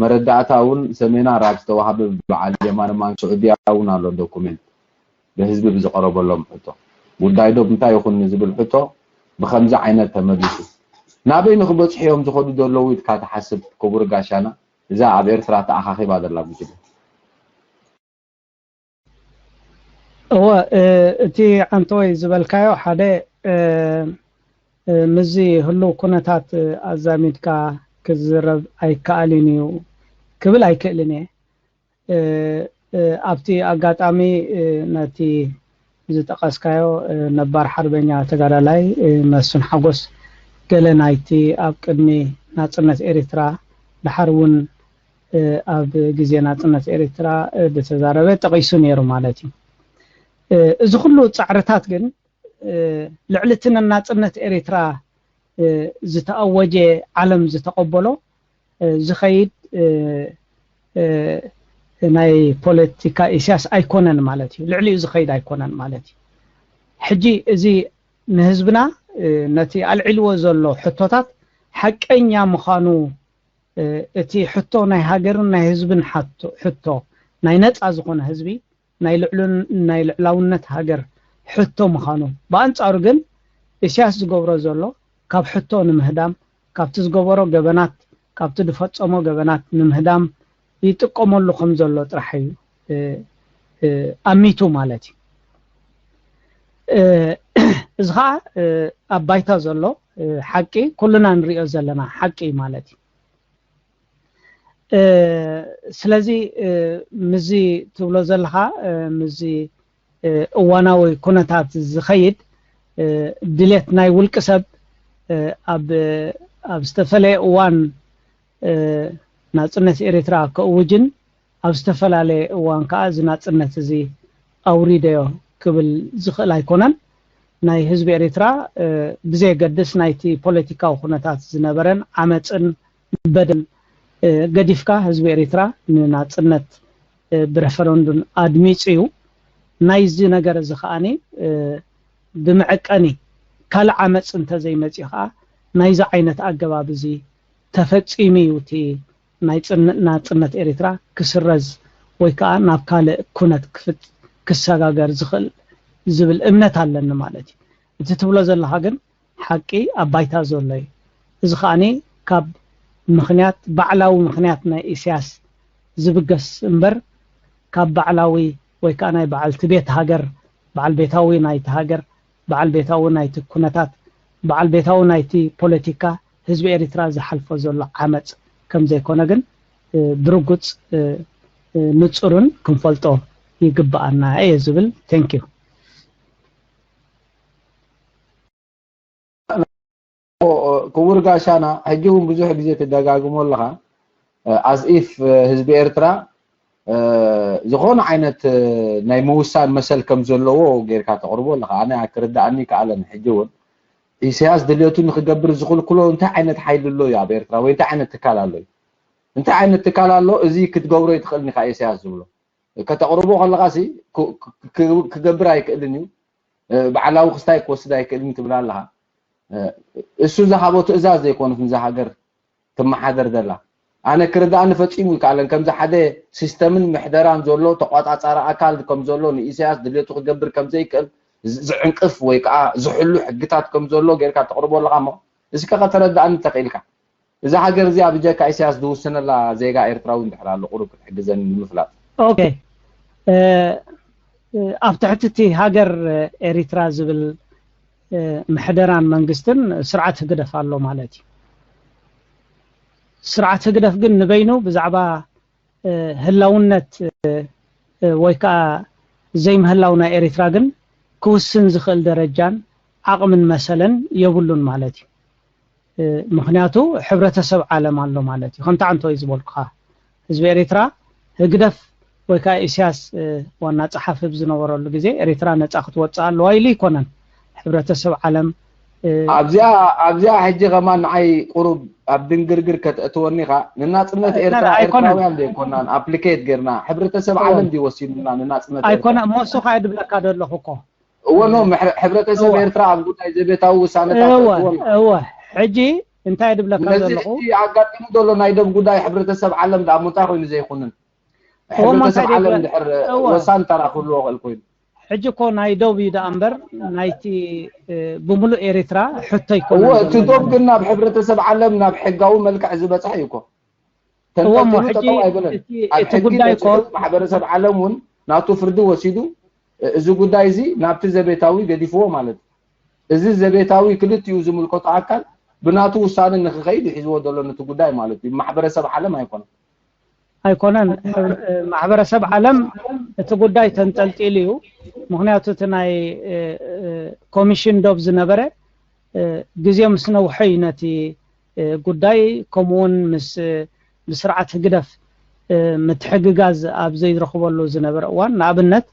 መረዳእታ እውን ሰሜና ራብ ዝተዋሃበ በዓል የማን ማን ሱዑድያ እውን ኣሎ ዶኩሜንት ለህዝብ ብዝቀረበሎም ሕቶ ጉዳይ ዶ እንታይ ይኹን ዝብል ሕቶ ብኸምዚ ዓይነት ተመሊሱ ናበይ ንኽበጽሕዮም ዝኸዱ ዘለዉ ኢትካ ትሓስብ ክቡር ጋሻና እዛ ኣብ ኤርትራ ተኣኻኺባ ዘላ ጉጅለ هو እቲ ዓንተወይ ዝበልካዮ ሓደ ምዚ ህሉ ኩነታት ኣዛሚድካ ክዝረብ ኣይከኣልን እዩ ክብል ኣይክእልን እየ ኣብቲ ኣጋጣሚ ነቲ ዝጠቀስካዮ ነባር ሓርበኛ ተጋዳላይ መስፍን ሓጎስ ገለ ናይቲ ኣብ ቅድሚ ናጽነት ኤርትራ ድሓርውን ኣብ ግዜ ናጽነት ኤርትራ ዝተዛረበ ጠቂሱ ነይሩ ማለት እዩ እዚ ኩሉ ጻዕርታት ግን ልዕልትን ናጽነት ኤርትራ ዝተኣወጀ ዓለም ዝተቀበሎ ዝኸይድ ናይ ፖለቲካ ኢሳያስ ኣይኮነን ማለት እዩ ልዕሊኡ ዝኸይድ ኣይኮነን ማለት እዩ ሕጂ እዚ ንህዝብና ነቲ ኣልዕልዎ ዘሎ ሕቶታት ሓቀኛ ምዃኑ እቲ ሕቶ ናይ ሃገርን ናይ ህዝብን ሕቶ ናይ ነፃ ዝኾነ ህዝቢ ናይ ልዕላውነት ሃገር ሕቶ ምዃኑ በአንጻሩ ግን ኢሳያስ ዝገብሮ ዘሎ ካብ ሕቶ ንምህዳም ካብቲ ዝገበሮ ገበናት ካብቲ ዝፈጸሞ ገበናት ንምህዳም ይጥቀመሉ ከም ዘሎ ጥራሕ እዩ ኣሚቱ ማለት እዩ እዚ ከዓ ኣብ ባይታ ዘሎ ሓቂ ኩልና ንሪኦ ዘለና ሓቂ ማለት እዩ ስለዚ ምዚ ትብሎ ዘለኻ ምዚ እዋናዊ ኩነታት ዝኸይድ ድሌት ናይ ውልቂ ሰብ ኣብ ዝተፈለየ እዋን ናጽነት ኤርትራ ከውጅን ኣብ ዝተፈላለየ እዋን ከዓ እዚ ናጽነት እዚ ኣውሪደዮ ክብል ዝኽእል ኣይኮነን ናይ ህዝቢ ኤርትራ ብዘይገድስ ናይቲ ፖለቲካዊ ኩነታት ዝነበረን ዓመፅን በደል ገዲፍካ ህዝቢ ኤርትራ ንናጽነት ብሬፈረንዱም ኣድሚፅዩ ናይዚ ነገር እዚ ከዓኒ ብምዕቀኒ ካልእ ዓመፅ እንተዘይመፅኡ ከዓ ናይዚ ዓይነት ኣገባብ እዚ ተፈፂሙ እዩ እቲ ናጽነት ኤርትራ ክስረዝ ወይ ከዓ ናብ ካልእ ኩነት ክሰጋገር ዝኽእል ዝብል እምነት ኣለኒ ማለት እዩ እቲ ትብሎ ዘለኻ ግን ሓቂ ኣብ ባይታ ዘሎ እዩ እዚ ከዓኒ ካብ ምኽንያት ባዕላዊ ምኽንያት ናይ ኢሳያስ ዝብገስ እምበር ካብ ባዕላዊ ወይ ከዓ ናይ በዓልቲ ቤት ሃገር በዓል ቤታዊ ናይቲ ሃገር በዓል ቤታዊ ናይቲ ኩነታት በዓል ቤታዊ ናይቲ ፖለቲካ ህዝቢ ኤርትራ ዝሓልፎ ዘሎ ዓመፅ ከም ዘይኮነ ግን ብርጉፅ ንጹርን ክንፈልጦ ይግባአና እየ ዝብል ቴንክ ዩ ክቡር ጋሻና ሕጂ እውን ብዙሕ ግዜ ተደጋግሞ ኣለኻ as if ህዝቢ ኤርትራ ዝኾነ ዓይነት ናይ ምውሳን መሰል ከም ዘለዎ ጌርካ ተቕርቦ ኣለኻ ኣነ ክርዳእኒ ከኣለን ሕጂ እውን ኢሳያስ ድልየቱ ንክገብር ዝኽልክሎ እንታይ ዓይነት ሓይሊ ኣሎ እዩ ኣብ ኤርትራ ወይ እንታይ ዓይነት ትካል ኣሎ እዩ እንታይ ዓይነት ትካል ኣሎ እዚ ክትገብሮ ይትኽእልኒ ካ ኢሳያስ ዝብሎ ከተቕርቦ ከለኻሲ ክገብር ኣይክእልን እዩ ባዕላዊ ክስታይ ክወስድ ኣይክእልን ትብል ኣለኻ እሱ ዝሃቦ ትእዛዝ ዘይኮነ ከምዚ ሃገር ትመሓደር ዘላ ኣነ ክርዳእኒ ፈፂሙ ይከኣለን ከምዚ ሓደ ሲስተምን ምሕደራን ዘሎ ተቆፃፃሪ ኣካል ከም ዘሎ ንኢሳያስ ድልየቱ ክገብር ከም ዘይክእል ዝዕንቅፍ ወይ ከዓ ዝሕሉ ሕግታት ከም ዘሎ ጌርካ ተቕርቦ ኣለኻ እሞ እዚ ከ ከተረዳእኒ ተኽኢልካ እዛ ሃገር እዚኣ ብጀካ ኢሳያስ ዝውስነላ ዜጋ ኤርትራዊ እንድሕር ኣሎ ቁሩብ ክትሕግዘኒ ንምፍላጥ ኦኬ ኣብ ትሕቲ እቲ ሃገር ኤርትራ ዝብል محدران منجستن سرعة هجدف الله مالتي سرعة هجدف جن نبينه بزعبا هلاونت ويكا زي ما هلاونا إريتراجن كوسن زخل درجان عقم مثلا يبلون مالتي مخنياتو حبرتسب عالم الله مالتي خمت عنتو يزبولكها حزب إريترا هجدف ويكا إسياس وانا صحافي بزنورو لغزي إريترا نصاخت وصال وايلي كونن حبرتسب عالم ابزا حجي غمان عي قرب ابدن غرغر كتونيخا نناصنت إريتراويان دي كونان ابليكيت غيرنا حبرتسب عالم دي وسيدنا نناصنت ايكونا موسو قاعد بلاك دلخكو ونو حبرتسب إريترا ام غداي زبيتاو وسانتا ايوه حجي انت قاعد بلاك دلخو نزي اغاطم دولو نايدم غداي حبرتسب عالم دا متا خوين زي خونن حبرتسب عالم دحر وسان ترى كله الكوين حجي كون نايدو بيدا امبر نايتي بملو إريترا حتى يكون هو تدوب قلنا بحبرتسب عالمنا بحقاو ملكع زبصح يكون هو مو حجي تقداي كون حبرتسب عالمون ناتو فردو وسيدو ازو قداي زي نابت زبيتاوي قديفو مالت ازي زبيتاوي كلتيو زملكوت عكال بناتو وسان نخيد يحزو دولو نتو قداي مالت محبرتسب عالم هيكون ኣይኮነን ማሕበረሰብ ዓለም እቲ ጉዳይ ተንጠልጢልዩ ምክንያቱ እቲ ናይ ኮሚሽን ዶብ ዝነበረ ግዜ ምስ ነውሐይ ነቲ ጉዳይ ከምኡውን ምስ ብስርዓት ህግደፍ ምትሕግጋዝ ኣብ ዘይረኽበሉ ዝነበረ እዋን ንኣብነት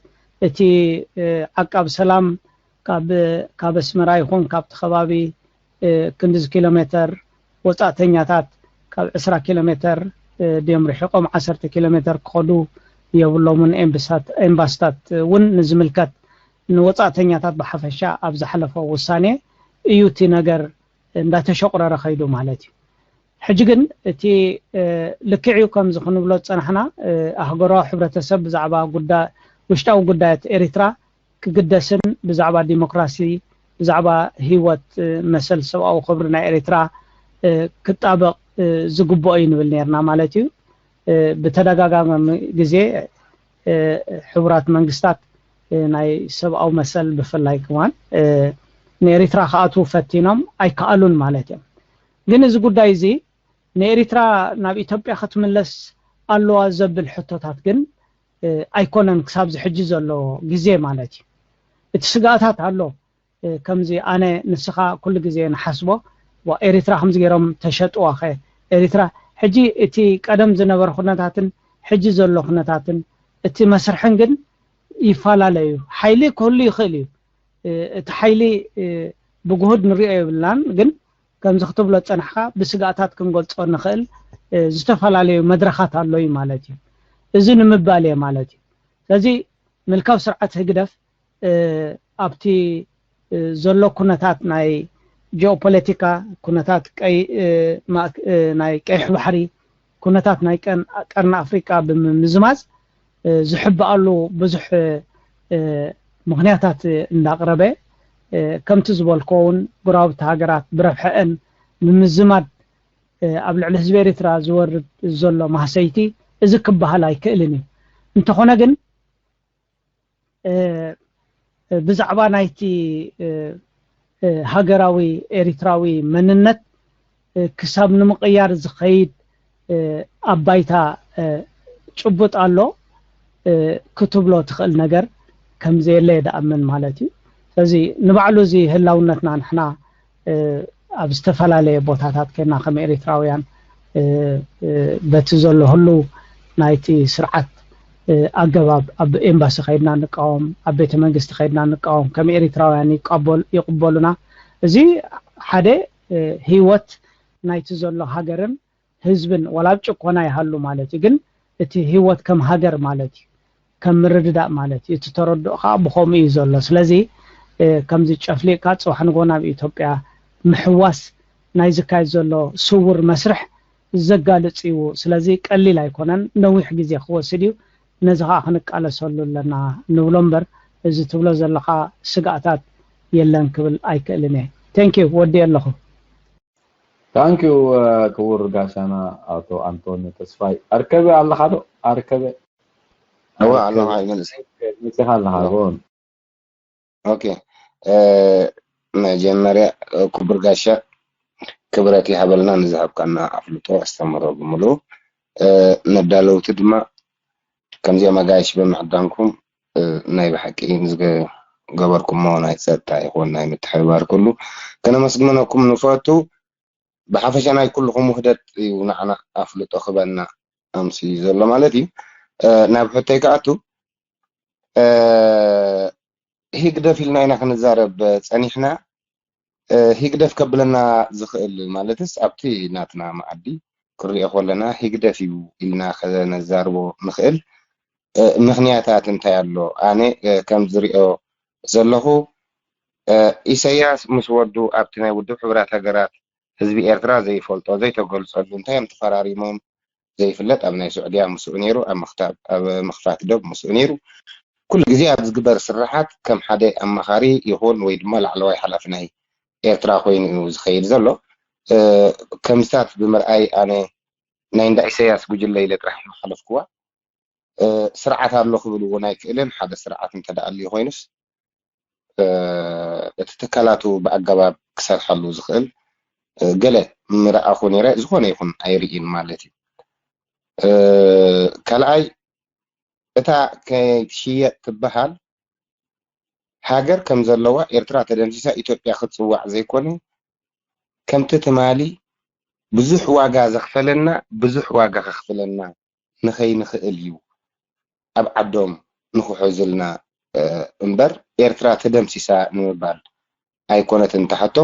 እቲ ዓቃብ ሰላም ካብ ኣስመራ ይኹን ካብቲ ከባቢ ክንድዚ ኪሎ ሜትር ወፃእተኛታት ካብ 20 ኪሎ ሜትር ديم رحقهم 10 كيلومتر كخدو يبلومن امباستات ون نزملكت نوصاتنياتات بحفشا ابز حلفو وساني ايوتي نجر اندا تشقرر خيدو مالتي حجيغن تي لكعيو كم زخنو بلو صنحنا احغرا حبرتسب زعبا غدا وشتاو غدات اريترا كقدسن بزعبا ديمقراسي زعبا هيوت مسل سواو خبرنا اريترا كطابق زغبو ينبل نيرنا مالتي بتدغاغام غزي حبرات منغستات ناي سباو مسل بفلاي كمان نيريترا خاطو فتينم اي كالون مالتي ግን እዚ ጉዳይ እዚ ንኤሪትራ ናብ ኢትዮጵያ ክትምለስ ኣለዋ ዘብል ሕቶታት ግን ኣይኮነን ክሳብ ዝሕጂ ዘሎ ግዜ ማለት እዩ እቲ ስጋታት ኣሎ ከምዚ ኣነ ንስኻ ኩሉ ግዜ ንሓስቦ ወኤሪትራ ከምዚ ገይሮም ተሸጥዋ ኸ ኤሪትራ ሕጂ እቲ ቀደም ዝነበረ ኩነታትን ሕጂ ዘሎ ኩነታትን እቲ መስርሕን ግን ይፈላለዩ ሓይሊ ኩሉ ይኽእል እዩ እቲ ሓይሊ ብጉህድ ንሪኦ ይብላን ግን ከም ዝክትብሎ ፀናሕካ ብስጋታት ክንገልጾ ንኽእል ዝተፈላለዩ መድረኻት ኣለዩ ማለት እዩ እዚ ንምባል እየ ማለት እዩ ስለዚ ምልካብ ስርዓት ህግደፍ ኣብቲ ዘሎ ኩነታት ናይ ጂኦፖለቲካ ኩነታት ናይ ቀይሕ ባሕሪ ኩነታት ናይ ቀርኒ ኣፍሪካ ብምዝማዝ ዝሕበኣሉ ብዙሕ ምክንያታት እንዳቅረበ ከምቲ ዝበልኮውን ጉራብቲ ሃገራት ብረብሐን ንምዝማድ ኣብ ልዕሊ ህዝቢ ኤርትራ ዝወርድ ዘሎ ማህሰይቲ እዚ ክበሃል ኣይክእልን እዩ እንተኾነ ግን ብዛዕባ ናይቲ ሃገራዊ ኤርትራዊ መንነት ክሳብ ንምቕያር ዝኸይድ ኣባይታ ጭቡጥ ኣሎ ክትብሎ ትኽእል ነገር ከምዘየለ የደኣምን ማለት እዩ ስለዚ ንባዕሉ እዚ ህላውነትና ንሕና ኣብ ዝተፈላለየ ቦታታት ከና ከም ኤርትራውያን በቲ ዘሎ ሁሉ ናይቲ ስርዓት ኣገባብ ኣብ ኤምባሲ ኸይድና ንቃወም ኣብ ቤተ መንግስቲ ኸይድና ንቃወም ከም ኤርትራውያን ይቅበሉና እዚ ሓደ ህይወት ናይቲ ዘሎ ሃገርን ህዝብን ወላብ ጭቆና ይሃሉ ማለት እዩ ግን እቲ ህይወት ከም ሃገር ማለት እዩ ከም ምርድዳእ ማለት እዩ እቲ ተረድኡኻ ብኸምኡ እዩ ዘሎ ስለዚ ከምዚ ጨፍሊቕካ ፅዋሕ ንጎና ብኢትዮጵያ ምሕዋስ ናይ ዝካየድ ዘሎ ስውር መስርሕ ዘጋልፅ እዩ ስለዚ ቀሊል ኣይኮነን ነዊሕ ግዜ ክወስድ እዩ ነዚ ከዓ ክንቃለሰሉ ኣለና ንብሎ እምበር እዚ ትብሎ ዘለካ ስጋኣታት የለን ክብል ኣይክእልን እየ ቴንኪዩ ወዲ ኣለኹ ታንኪዩ ክቡር ጋሻና ኣቶ አንቶኒ ተስፋይ ኣርከበ ኣለኻ ዶ ኣርከበ هو على هاي من ንስኻ ኣለኻ ሆን اوكي መጀመሪያ ክቡር ጋሻ ክብረት ይሃበልና ንዝሃብ ካና አፍልጦ አስተምሮ ብሙሉ ነዳለውት ድማ ከምዚ ማጋይሽ በመዕዳንኩም ናይ በሐቂ ገበርኩም ማውናይ ጸጥታ ይሆን ናይ ምትሕባር ኩሉ ከነ መስግመናኩም ንፈቱ بحفشنا كل خم وحدة ونحن أفلت أخبرنا أمسي زل مالتي نبحث كاتو هيك ده في لنا نحن نزارب ثانيحنا هيك ده قبلنا زخل مالتس أبتي ناتنا معدي كري أخولنا هيك ده في لنا خذنا نزاربو نخل مخنياتات انتيالو أنا كم زريو زلهو إسياس مش ودو أبتنا ودو حبرات هجرات ህዝቢ ኤርትራ ዘይፈልጦ ዘይተገልጸሉ እንታይ ተፈራሪሞም ዘይፍለጥ ኣብ ናይ ሱዑድያ መስኡ ነይሩ ኣብ መኽፋት ደብ መስኡ ነይሩ ኩሉ ግዜ ኣብ ዝግበር ስራሓት ከም ሓደ ኣማኻሪ ይኹን ወይ ድማ ላዕለዋይ ሓላፊ ናይ ኤርትራ ኮይኑ ዝኸይድ ዘሎ ከምስታት ብምርኣይ ኣነ ናይ እንዳ ኢሳያስ ጉጅለ ኢለ ጥራሕ መሓለፍክዋ ስርዓት ኣሎ ክብልዎ ናይ ክእልን ሓደ ስርዓት እንተዳኣልዩ ኮይኑስ እቲ ትካላቱ ብኣገባብ ክሰርሐሉ ዝኽእል ገለ ምርኣኹ ነይረ ዝኾነ ይኹን ኣይርኢን ማለት እዩ ካልኣይ እታ ከይሽየጥ ትበሃል ሃገር ከም ዘለዋ ኤርትራ ተደምሲሳ ኢትዮጵያ ክትፅዋዕ ዘይኮነ ከምቲ ትማሊ ብዙሕ ዋጋ ዘኽፈለና ብዙሕ ዋጋ ከኽፍለና ንኸይንኽእል እዩ ኣብ ዓዶም ንኽሕዝልና እምበር ኤርትራ ተደምሲሳ ንምባል ኣይኮነትን ተሓቶ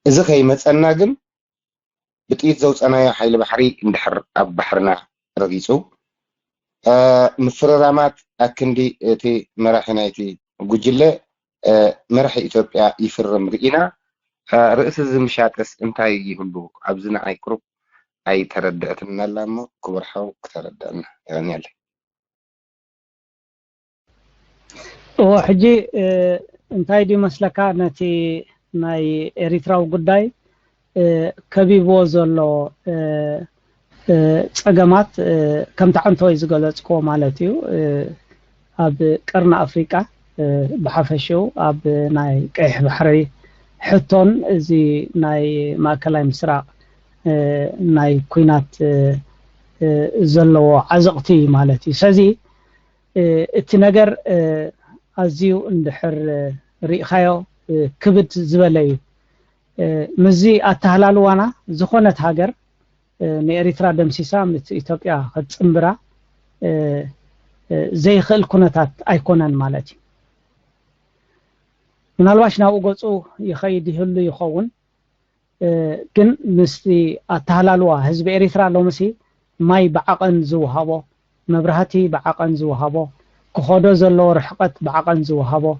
إذا خي مثلنا جن بتقيت زوج أنا حيل بحري ندحر أب بحرنا رئيسه مفررامات أكندي تي مرحنا تي جوجلة مرح إثيوبيا يفرم رئينا رئيس الزمشاتس انتاي يهلو عبزنا أي كروب أي ترددنا لما كبرحو ترددنا يعني يلا وحجي انتاي دي مسلكا نتي ናይ ኤሪትራው ጉዳይ ከቢቦ ዘሎ ጸገማት ከም ተዓንቶይ ዝገለጽኮ ማለት እዩ ኣብ ቀርና ኣፍሪቃ ብሓፈሽው ኣብ ናይ ቀይሕ ባሕሪ ሕቶን እዚ ናይ ማእከላይ ምስራቅ ናይ ኩናት ዘለዎ ዓዘቕቲ ማለት እዩ ስለዚ እቲ ነገር ኣዝዩ እንድሕር ሪኢኻዮ كبد زبلي مزي أتهلالوانا زخونة هاجر نيريترا دمسيسا مت إثيوبيا خد صمبرا زي خل كونتات أيكونان مالتي من الواش ناو قصو يخيد هلو يخون كن مستي أتهلالوا حزب إريترا لو مسي ماي بعقن زوهابو مبرهاتي بعقن زوهابو كخودو زلو رحقت بعقن زوهابو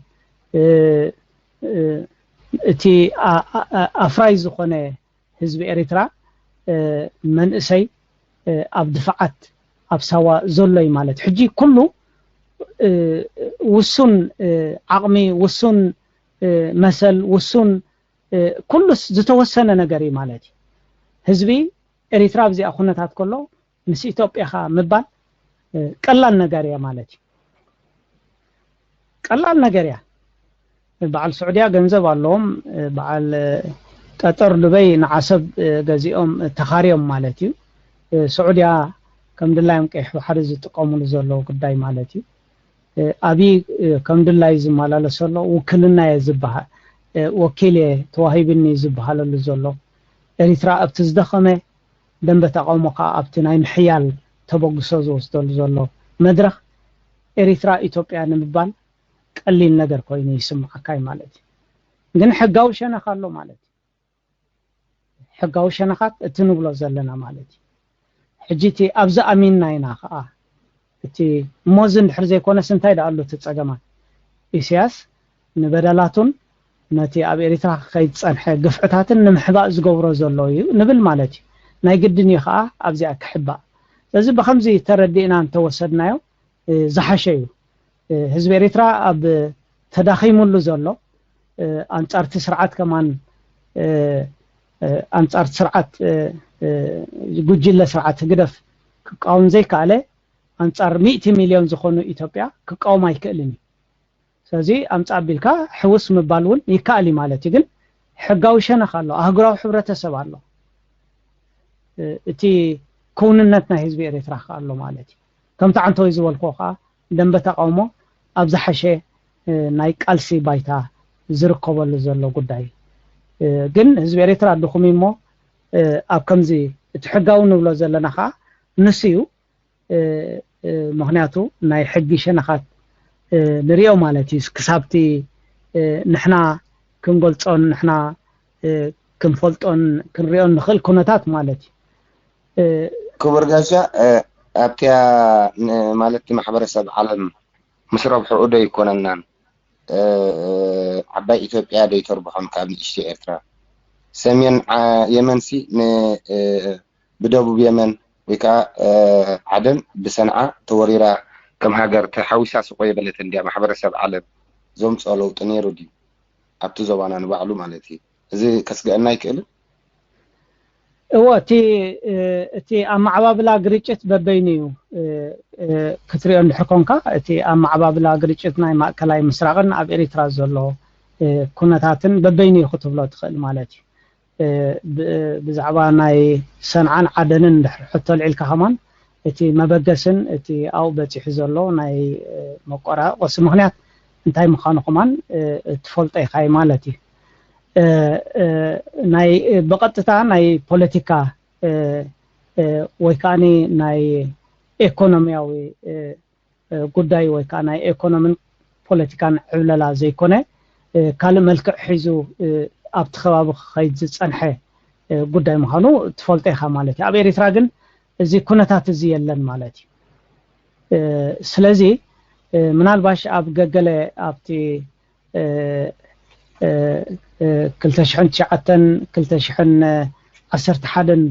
እቲ ኣፍራይ ዝኾነ ህዝቢ ኤሪትራ መንእሰይ ኣብ ድፍዓት ኣብ ሳዋ ዘሎይ ማለት ሕጂ ኩሉ ውሱን ዓቕሚ ውሱን መሰል ውሱን ኩሉስ ዝተወሰነ ነገር እዩ ማለት እዩ ህዝቢ ኤሪትራ ብዚኣ ኩነታት ከሎ ምስ ኢትዮጵያኻ ምባል ቀላል ነገር እያ ማለት እዩ ቀላል ነገር እያ بعل السعودية جنزب اللهم بعل قطر دبي نعسب جزيهم تخاريهم مالتي السعودية كم دلهم كيح حرز تقامون زلوا قداي مالتي أبي كم دلهم يزمال على سلوا وكلنا يزبها وكيله تواهيبني يزبها على زلوا إريترا أبتزدخمه دم بتقامق أبتناين حيال تبغى سوزوس دول زلوا مدرخ إريترا إثيوبيا نمبان قليل ነገር ኮይኑ ይስማዓካይ ማለት ግን ሕጋው ሸነኻሎ ማለት ሕጋው ሸነኻት እትንብሎ ዘለና ማለት ሕጂቲ ኣብዛ ኣሚንና ኢና ኸኣ እቲ ሞዝን ድሕር ዘይኮነ ስንታይ ዳኣሉ ትጸገማት ኢሳያስ ንበደላቱን ነቲ ኣብ ኤሪትራ ከይጸንሐ ግፍዕታትን ንምሕባእ ዝገብሮ ዘሎ እዩ ንብል ማለት እዩ ናይ ግድን እዩ ኸኣ ኣብዚኣ ክሕባእ ስለዚ ብኸምዚ ተረዲእና እንተወሰድናዮ ዝሓሸ እዩ ህዝብ ኤሪትራ ኣብ ተዳኺሙሉ ዘሎ አንጻርቲ ስርዓት ከማን አንጻር ስርዓት ጉጅለ ስርዓት ግደፍ ክቃወም ዘይካለ አንጻር 100 ሚሊዮን ዝኾኑ ኢትዮጵያ ክቃወም ኣይክእልን ስለዚ ኣምጻ ቢልካ ሕውስ ምባልውን ይካኣሊ ማለት ግን ሕጋዊ ሸነኽ ኣሎ ኣህጉራዊ ሕብረተሰብ ኣሎ እቲ كونነት ናይ ህዝቢ ኤርትራ ኣሎ ማለት እዩ ከምታ አንተው ዝበልኮ ኸ ደንበ ተቃውሞ ኣብ ዝሓሸ ናይ ቃልሲ ባይታ ዝርከበሉ ዘሎ ጉዳይ ግን ህዝቢ ኤርትራ ድኹም እሞ ኣብ ከምዚ እቲ ሕጋዊ ንብሎ ዘለና ኸ ንስዩ ምክንያቱ ናይ ሕጊ ሸነኻት ንሪኦ ማለት እዩ ክሳብቲ ንሕና ክንገልጾን ንሕና ክንፈልጦን ክንሪኦን ንኽእል ኩነታት ማለት እዩ ክቡር ጋሻ ኣብቲያ ማለት ማሕበረሰብ ዓለም ምስ ረብሕኡ ዶ ይኮነናን ዓባይ ኢትዮጵያ ዶ ይተርብሖም ካብ ንእሽቲ ኤርትራ ሰሜን የመንሲ ብደቡብ የመን ወይ ከዓ ዓደን ብሰንዓ ተወሪራ ከም ሃገር ተሓዊሳ ስቆየ በለት እንዲያ ማሕበረሰብ ዓለም ዘምፅኦ ለውጢ ነይሩ ድዩ ኣብቲ ዞባና ንባዕሉ ማለት እዩ እዚ ከስገአና ይክእል እቲ ኣማዕባብላ ግርጭት በበይኑ እዩ ክትሪኦ እንድሕር እቲ ኣማዕባብላ ግርጭት ናይ ማእከላይ ምስራቅን ኣብ ኤርትራ ዘሎ ኩነታትን በበይኑ እዩ ክትብሎ ትኽእል ማለት እዩ ብዛዕባ ናይ ሰንዓን ዓደንን እንድሕር ሕቶ ልዒልካ ኸማን እቲ መበገስን እቲ ኣው በፂሑ ዘሎ ናይ መቆራቆሲ ምክንያት እንታይ ምዃኑ ኸማን ትፈልጦ ኢኻ ማለት እዩ ናይ በቀጥታ ናይ ፖለቲካ ወይ ካኒ ናይ ኢኮኖሚያዊ ጉዳይ ወይ ከዓ ናይ ኢኮኖሚን ፖለቲካን ዕብለላ ዘይኮነ ካልእ መልክዕ ሒዙ ኣብቲ ከባቢ ከይድ ዝፀንሐ ጉዳይ ምዃኑ ትፈልጦ ኢኻ ማለት እዩ ኣብ ኤርትራ ግን እዚ ኩነታት እዚ የለን ማለት እዩ ስለዚ ምናልባሽ ኣብ ገገለ ኣብቲ 2009-2011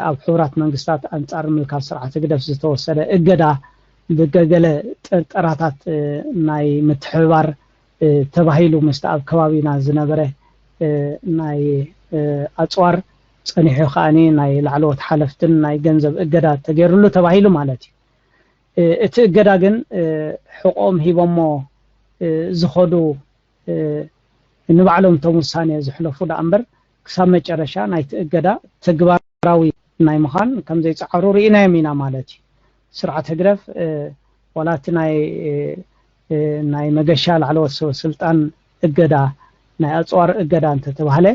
ኣብ ሕቡራት መንግስታት አንጻር ምልካብ ስርዓት ግደፍ ዝተወሰደ እገዳ ብገገለ ጥራታት ናይ ምትሕብባር ተባሂሉ ምስቲ ኣብ ከባቢና ዝነበረ ናይ ኣጽዋር ጸኒሑ ኸኣኒ ናይ ላዕለዎት ሓለፍትን ናይ ገንዘብ እገዳ ተገይሩሉ ተባሂሉ ማለት እዩ እቲ እገዳ ግን ሕቆም ሂቦሞ ዝኸዱ ንባዕሎም ቶም ውሳኔ ዝሕለፉ ዳእምበር ክሳብ መጨረሻ ናይ እገዳ ተግባራዊ ናይ ምዃን ከም ዘይፀዓሩ ርኢናዮም ኢና ማለት እዩ ስርዓት ህግረፍ ወላቲ ናይ መገሻ ላዕለዎት ሰበ ስልጣን እገዳ ናይ ኣጽዋር እገዳ እንተተባህለ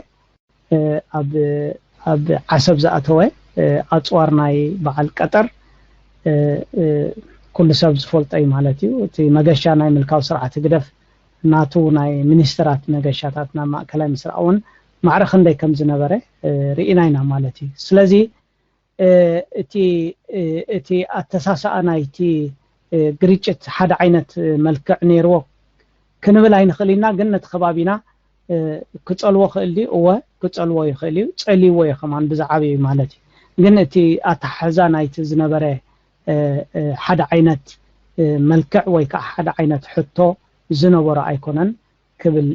ኣብ ዓሰብ ዝኣተወ ኣጽዋር ናይ በዓል ቀጠር ኩሉ ሰብ ዝፈልጠይ ማለት እዩ እቲ መገሻ ናይ ምልካው ስርዓት ህግረፍ ናቱ ናይ ሚኒስትራት መገሻታት ናብ ማእከላይ ምስራቅውን ማዕረኽ እንደይ ከም ዝነበረ ርኢና ኢና ማለት እዩ ስለዚ እቲ ኣተሳሳኣ ናይቲ ግርጭት ሓደ ዓይነት መልክዕ ነይርዎ ክንብል ኣይንኽእል ኢና ግን ነቲ ከባቢና ክፀልዎ ክእል ድዩ እወ ክፀልዎ ይኽእል እዩ ፀሊዎ ይኸማን ብዛዕበዩ ማለት እዩ ግን እቲ ኣተሓሕዛ ናይቲ ዝነበረ ሓደ ዓይነት መልክዕ ወይ ከዓ ሓደ ዓይነት ሕቶ ዝነበረ ኣይኮነን ክብል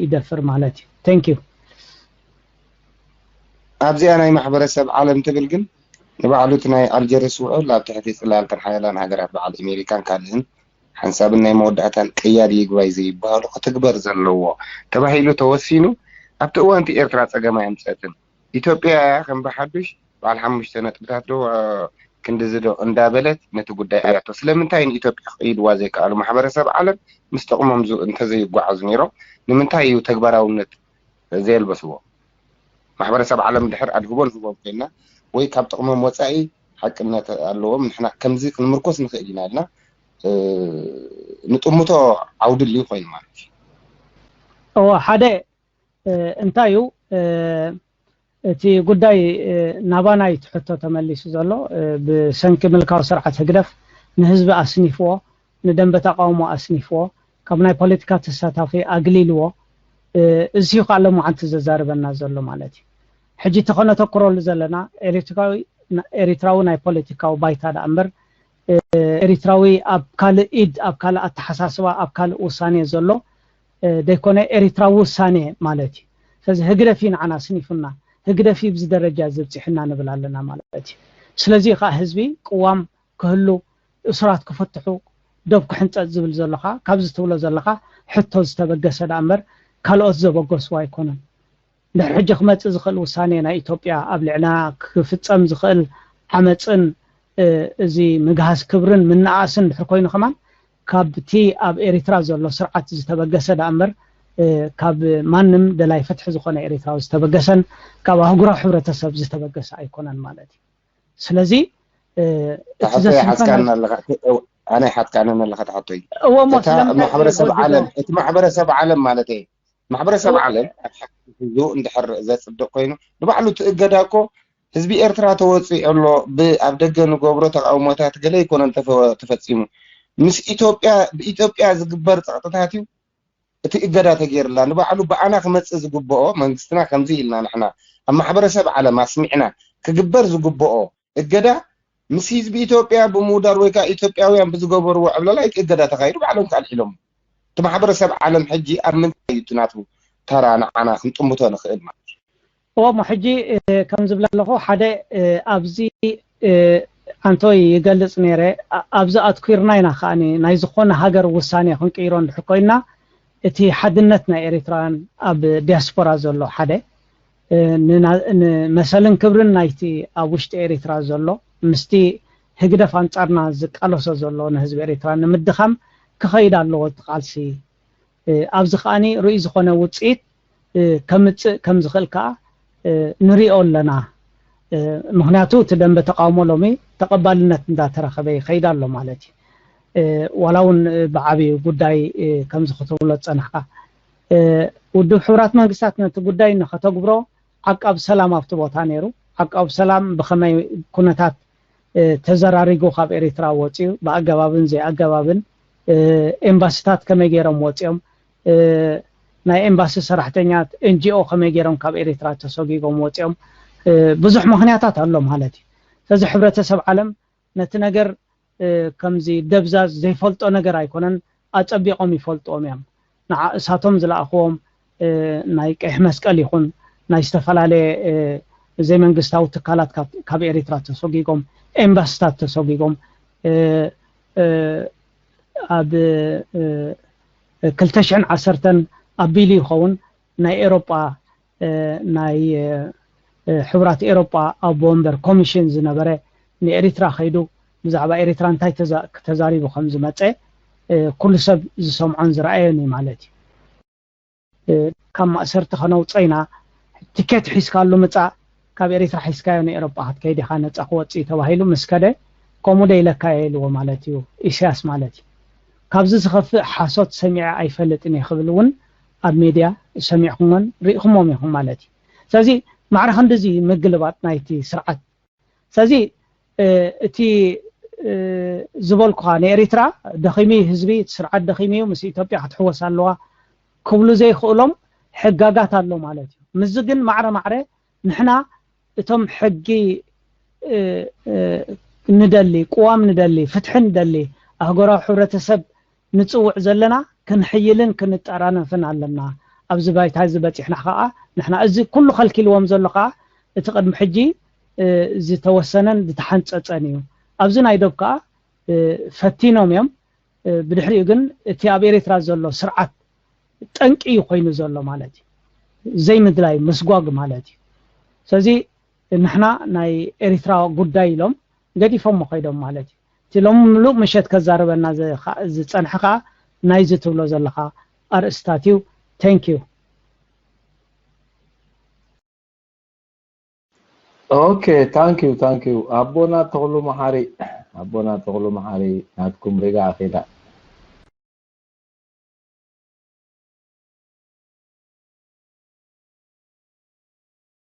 ይደፍር ማለት እዩ ቴንክ ዩ ኣብዚኣ ናይ ማሕበረሰብ ዓለም ትብል ግን ንባዕሉት ናይ ኣልጀርስ ውዕል ኣብ ትሕቲ ጽላልተን ሓያላን ሃገራት በዓል ኣሜሪካን ካልእን ሓንሳብን ናይ መወዳእታን ቅያድ ይግባይ ዘይበሃሉ ክትግበር ዘለዎ ተባሂሉ ተወሲኑ ኣብቲ እዋንቲ ኤርትራ ፀገማይ ኣምፀትን ኢትዮጵያ ከም ብሓዱሽ በዓል 5 ነጥብታት ዶ ክንድዝዶ እንዳበለት ነቲ ጉዳይ ኣያቶ ስለምንታይ ኢትዮጵያ ክኢድዋ ዘይከኣሉ ማሕበረሰብ ዓለም ምስ ጥቕሞም እንተዘይጓዓዙ ነይሮም ንምንታይ እዩ ተግባራውነት ዘየልበስዎ ማሕበረሰብ ዓለም ድሕር ኣድህቦን ህቦም ኮይና ወይ ካብ ጥቕሞም ወፃኢ ሓቅነት ኣለዎም ንሕና ከምዚ ክንምርኮስ ንኽእል ኢና ኢልና ንጥሙቶ ዓውድል ኮይኑ ማለት እዩ ሓደ እንታይ እዩ እቲ ጉዳይ ናባናይ ትሕቶ ተመሊሱ ዘሎ ብሰንኪ ምልካው ስርዓት ህግደፍ ንህዝቢ ኣስኒፍዎ ንደንበ ተቃውሞ ኣስኒፍዎ ካብ ናይ ፖለቲካ ተሳታፊ ኣግሊልዎ እዚሁ ካለ ማዓንቲ ዘዛርበና ዘሎ ማለት እዩ ሕጂ ተኾነተክረሉ ዘለና ኤሪትራዊ ናይ ፖለቲካዊ ባይታ ዳእምበር ኤሪትራዊ ኣብ ካልእ ኢድ ኣብ ካልእ ኣተሓሳስባ ኣብ ካልእ ውሳኔ ዘሎ ደይኮነ ኤሪትራዊ ውሳኔ ማለት እዩ ስለዚ ህግደፊ ንዓና ኣስኒፉና ህግደፊ ብዚ ደረጃ ዘብፅሕና ንብል ኣለና ማለት እዩ ስለዚ ከዓ ህዝቢ ቅዋም ክህሉ እስራት ክፈትሑ ደብ ክሕንፀት ዝብል ዘለኻ ካብዚ ትብሎ ዘለኻ ሕቶ ዝተበገሰ ዳእምበር ካልኦት ዘበገስዋ ኣይኮነን ድሕጂ ክመጽእ ዝኽእል ውሳኔ ናይ ኢትዮጵያ ኣብ ልዕና ክፍጸም ዝኽእል ዓመፅን እዚ ምግሃዝ ክብርን ምንኣስን ድሕር ኮይኑ ከማን ካብቲ ኣብ ኤሪትራ ዘሎ ስርዓት ዝተበገሰ ዳእምበር ካብ ማንም ደላይ ፍትሒ ዝኾነ ኤሪትራዊ ዝተበገሰን ካብ ኣህጉራዊ ሕብረተሰብ ዝተበገሰ ኣይኮነን ማለት እዩ ስለዚ እቲ ዘስካና ኣነ ሓትካና ለኻ ተሓቶይ ማሕበረሰብ ዓለም እቲ ማሕበረሰብ ዓለም ማለት እዩ ማሕበረሰብ ዓለም ዙ እንድሕር ዘጽድቕ ኮይኑ ንባዕሉ ትእገዳኮ ህዝቢ ኤርትራ ተወፂኡሎ ኣብ ደገ ንገብሮ ተቃውሞታት ገለ ይኮነን ተፈጺሙ ምስ ኢትዮጵያ ብኢትዮጵያ ዝግበር ጸጥታታት እዩ እቲ እገዳ ተገይርላ ንባዕሉ በአና ክመጽእ ዝግብኦ መንግስትና ከምዚ ኢልና ንሕና ኣብ ማሕበረሰብ ዓለም ኣስሚዕና ክግበር ዝግብኦ እገዳ ምስ ህዝቢ ኢትዮጵያ ብሙዳር ወይ ከዓ ኢትዮጵያውያን ብዝገበርዎ ዕብለላ እገዳ ተኻይዱ ባዕሎም ካልሒሎም እቲ ማሕበረሰብ ዓለም ሕጂ ኣብ ምንታይ እዩ ትናቱ ተራ ንዓና ክንጥምቶ ንኽእል ማለት ወሞ ሕጂ ከም ዝብላ ኣለኹ ሓደ ኣብዚ ኣንቶይ ይገልጽ ነይረ ኣብዚ ኣትኩርና ኢና ከኣኒ ናይ ዝኾነ ሃገር ውሳኔ ክንቀይሮ እንድሕር ኮይና እቲ ሓድነት ናይ ኤሪትራውያን ኣብ ዲያስፖራ ዘሎ ሓደ ንመሰልን ክብርን ናይቲ ኣብ ውሽጢ ኤሪትራ ዘሎ ምስቲ ህግደፍ አንጻርና ዝቃለሶ ዘሎ ንህዝቢ ኤሪትራ ንምድኻም ክኸይድ ኣለዎ ትቃልሲ ኣብዚ ከኣኒ ርኡይ ዝኾነ ውፅኢት ከምፅእ ከም ዝኽእል ከዓ ንሪኦ ኣለና ምክንያቱ እቲ ደንበ ተቃውሞ ሎሚ ተቐባልነት እንዳተረኸበ ይኸይድ ኣሎ ማለት እዩ ዋላ እውን ብዓብዪ ጉዳይ ከም ዝኽትብሎ ፀናሕካ ውድብ ሕቡራት መንግስታት ነቲ ጉዳይ ንኸተግብሮ ዓቃብ ሰላም ኣብቲ ቦታ ነይሩ ዓቃብ ሰላም ብኸመይ ኩነታት ተዘራሪጉ ካብ ኤሪትራ ወፂኡ ብኣገባብን ዘይኣገባብን ኤምባሲታት ከመይ ገይሮም ወፂኦም ናይ ኤምባሲ ሰራሕተኛት ኤንጂኦ ከመይ ገይሮም ካብ ኤሪትራ ተሰጊጎም ወፂኦም ብዙሕ ምክንያታት ኣሎ ማለት እዩ ስለዚ ሕብረተሰብ ዓለም ነቲ ነገር ከምዚ ደብዛዝ ዘይፈልጦ ነገር ኣይኮነን ኣፀቢቆም ይፈልጥዎም እዮም ንእሳቶም ዝለኣኽዎም ናይ ቀይሕ መስቀል ይኹን ናይ ዝተፈላለየ ዘይመንግስታዊ ትካላት ካብ ኤሪትራ ተሰጊጎም ኤምባሲታት ተሰጊጎም ኣብ 2010 ኣቢሉ ይኸውን ናይ ኤሮጳ ናይ ሕቡራት ኤሮጳ ኣብ ወንበር ኮሚሽን ዝነበረ ንኤሪትራ ኸይዱ ብዛዕባ ኤሪትራ እንታይ ተዛሪቡ ከም ዝመፀ ኩሉ ሰብ ዝሰምዖን ዝረኣየን ማለት እዩ ካብ ማእሰርቲ ከነውፀይና ቲኬት ሒዝካሉ ምፃእ ካብ ኤሪትራ ሒዝካዮ ንኤሮጳ ክትከይድ ኢኻ ነፃ ክወፅእ ተባሂሉ ምስ ከደ ከምኡ ደይለካ የልዎ ማለት እዩ ኢሳያስ ማለት እዩ ካብዚ ዝኸፍእ ሓሶት ሰሚዐ ኣይፈልጥን ይኽብል እውን ኣብ ሚድያ ሰሚዕኩምን ርኢኹሞም ኢኹም ማለት እዩ ስለዚ ማዕረ ክንዲዚ ምግልባጥ ናይቲ ስርዓት ስለዚ እቲ ዝበልኩኻ ንኤሪትራ ደኺሚ ህዝቢ ስርዓት ደኺሚ ምስ ኢትዮጵያ ክትሕወስ ኣለዋ ክብሉ ዘይኽእሎም ሕጋጋት ኣሎ ማለት እዩ ምዝ ግን ማዕረ ንሕና እቶም ሕጊ እንደሊ ቅዋም እንደሊ ፍትሒ እንደሊ ኣህጉራዊ ሕብረተሰብ ንፅውዕ ዘለና ክንሕይልን ክንጠራነፍን ኣለና ኣብዚ ባይታ ዝበፂሕና ከዓ ንሕና እዚ ኩሉ ከልኪልዎም ዘሎ ከዓ እቲ ቅድሚ ሕጂ ዝተወሰነን ዝተሓንፀፀን እዩ ኣብዚ ናይ ዶብ ከዓ ፈቲኖም እዮም ብድሕሪኡ ግን እቲ ኣብ ኤሪትራ ዘሎ ስርዓት ጠንቂ እዩ ኮይኑ ዘሎ ማለት እዩ ዘይምድላይ ምስጓግ ማለት እዩ ስለዚ ንሕና ናይ ኤሪትራ ጉዳይ ኢሎም ገዲፎም ኸይዶም ማለት እዩ እቲ ሎም ምሉእ ምሸት ከዛረበና ዝፀንሐ ከዓ ናይ ዝትብሎ ዘለኻ ኣርእስታት እዩ ቴንክ ዩ ኦኬ ታንክ ዩ ኣቦና ተኽሉ መሓሪ ናትኩም ሪጋ ኣኺዳ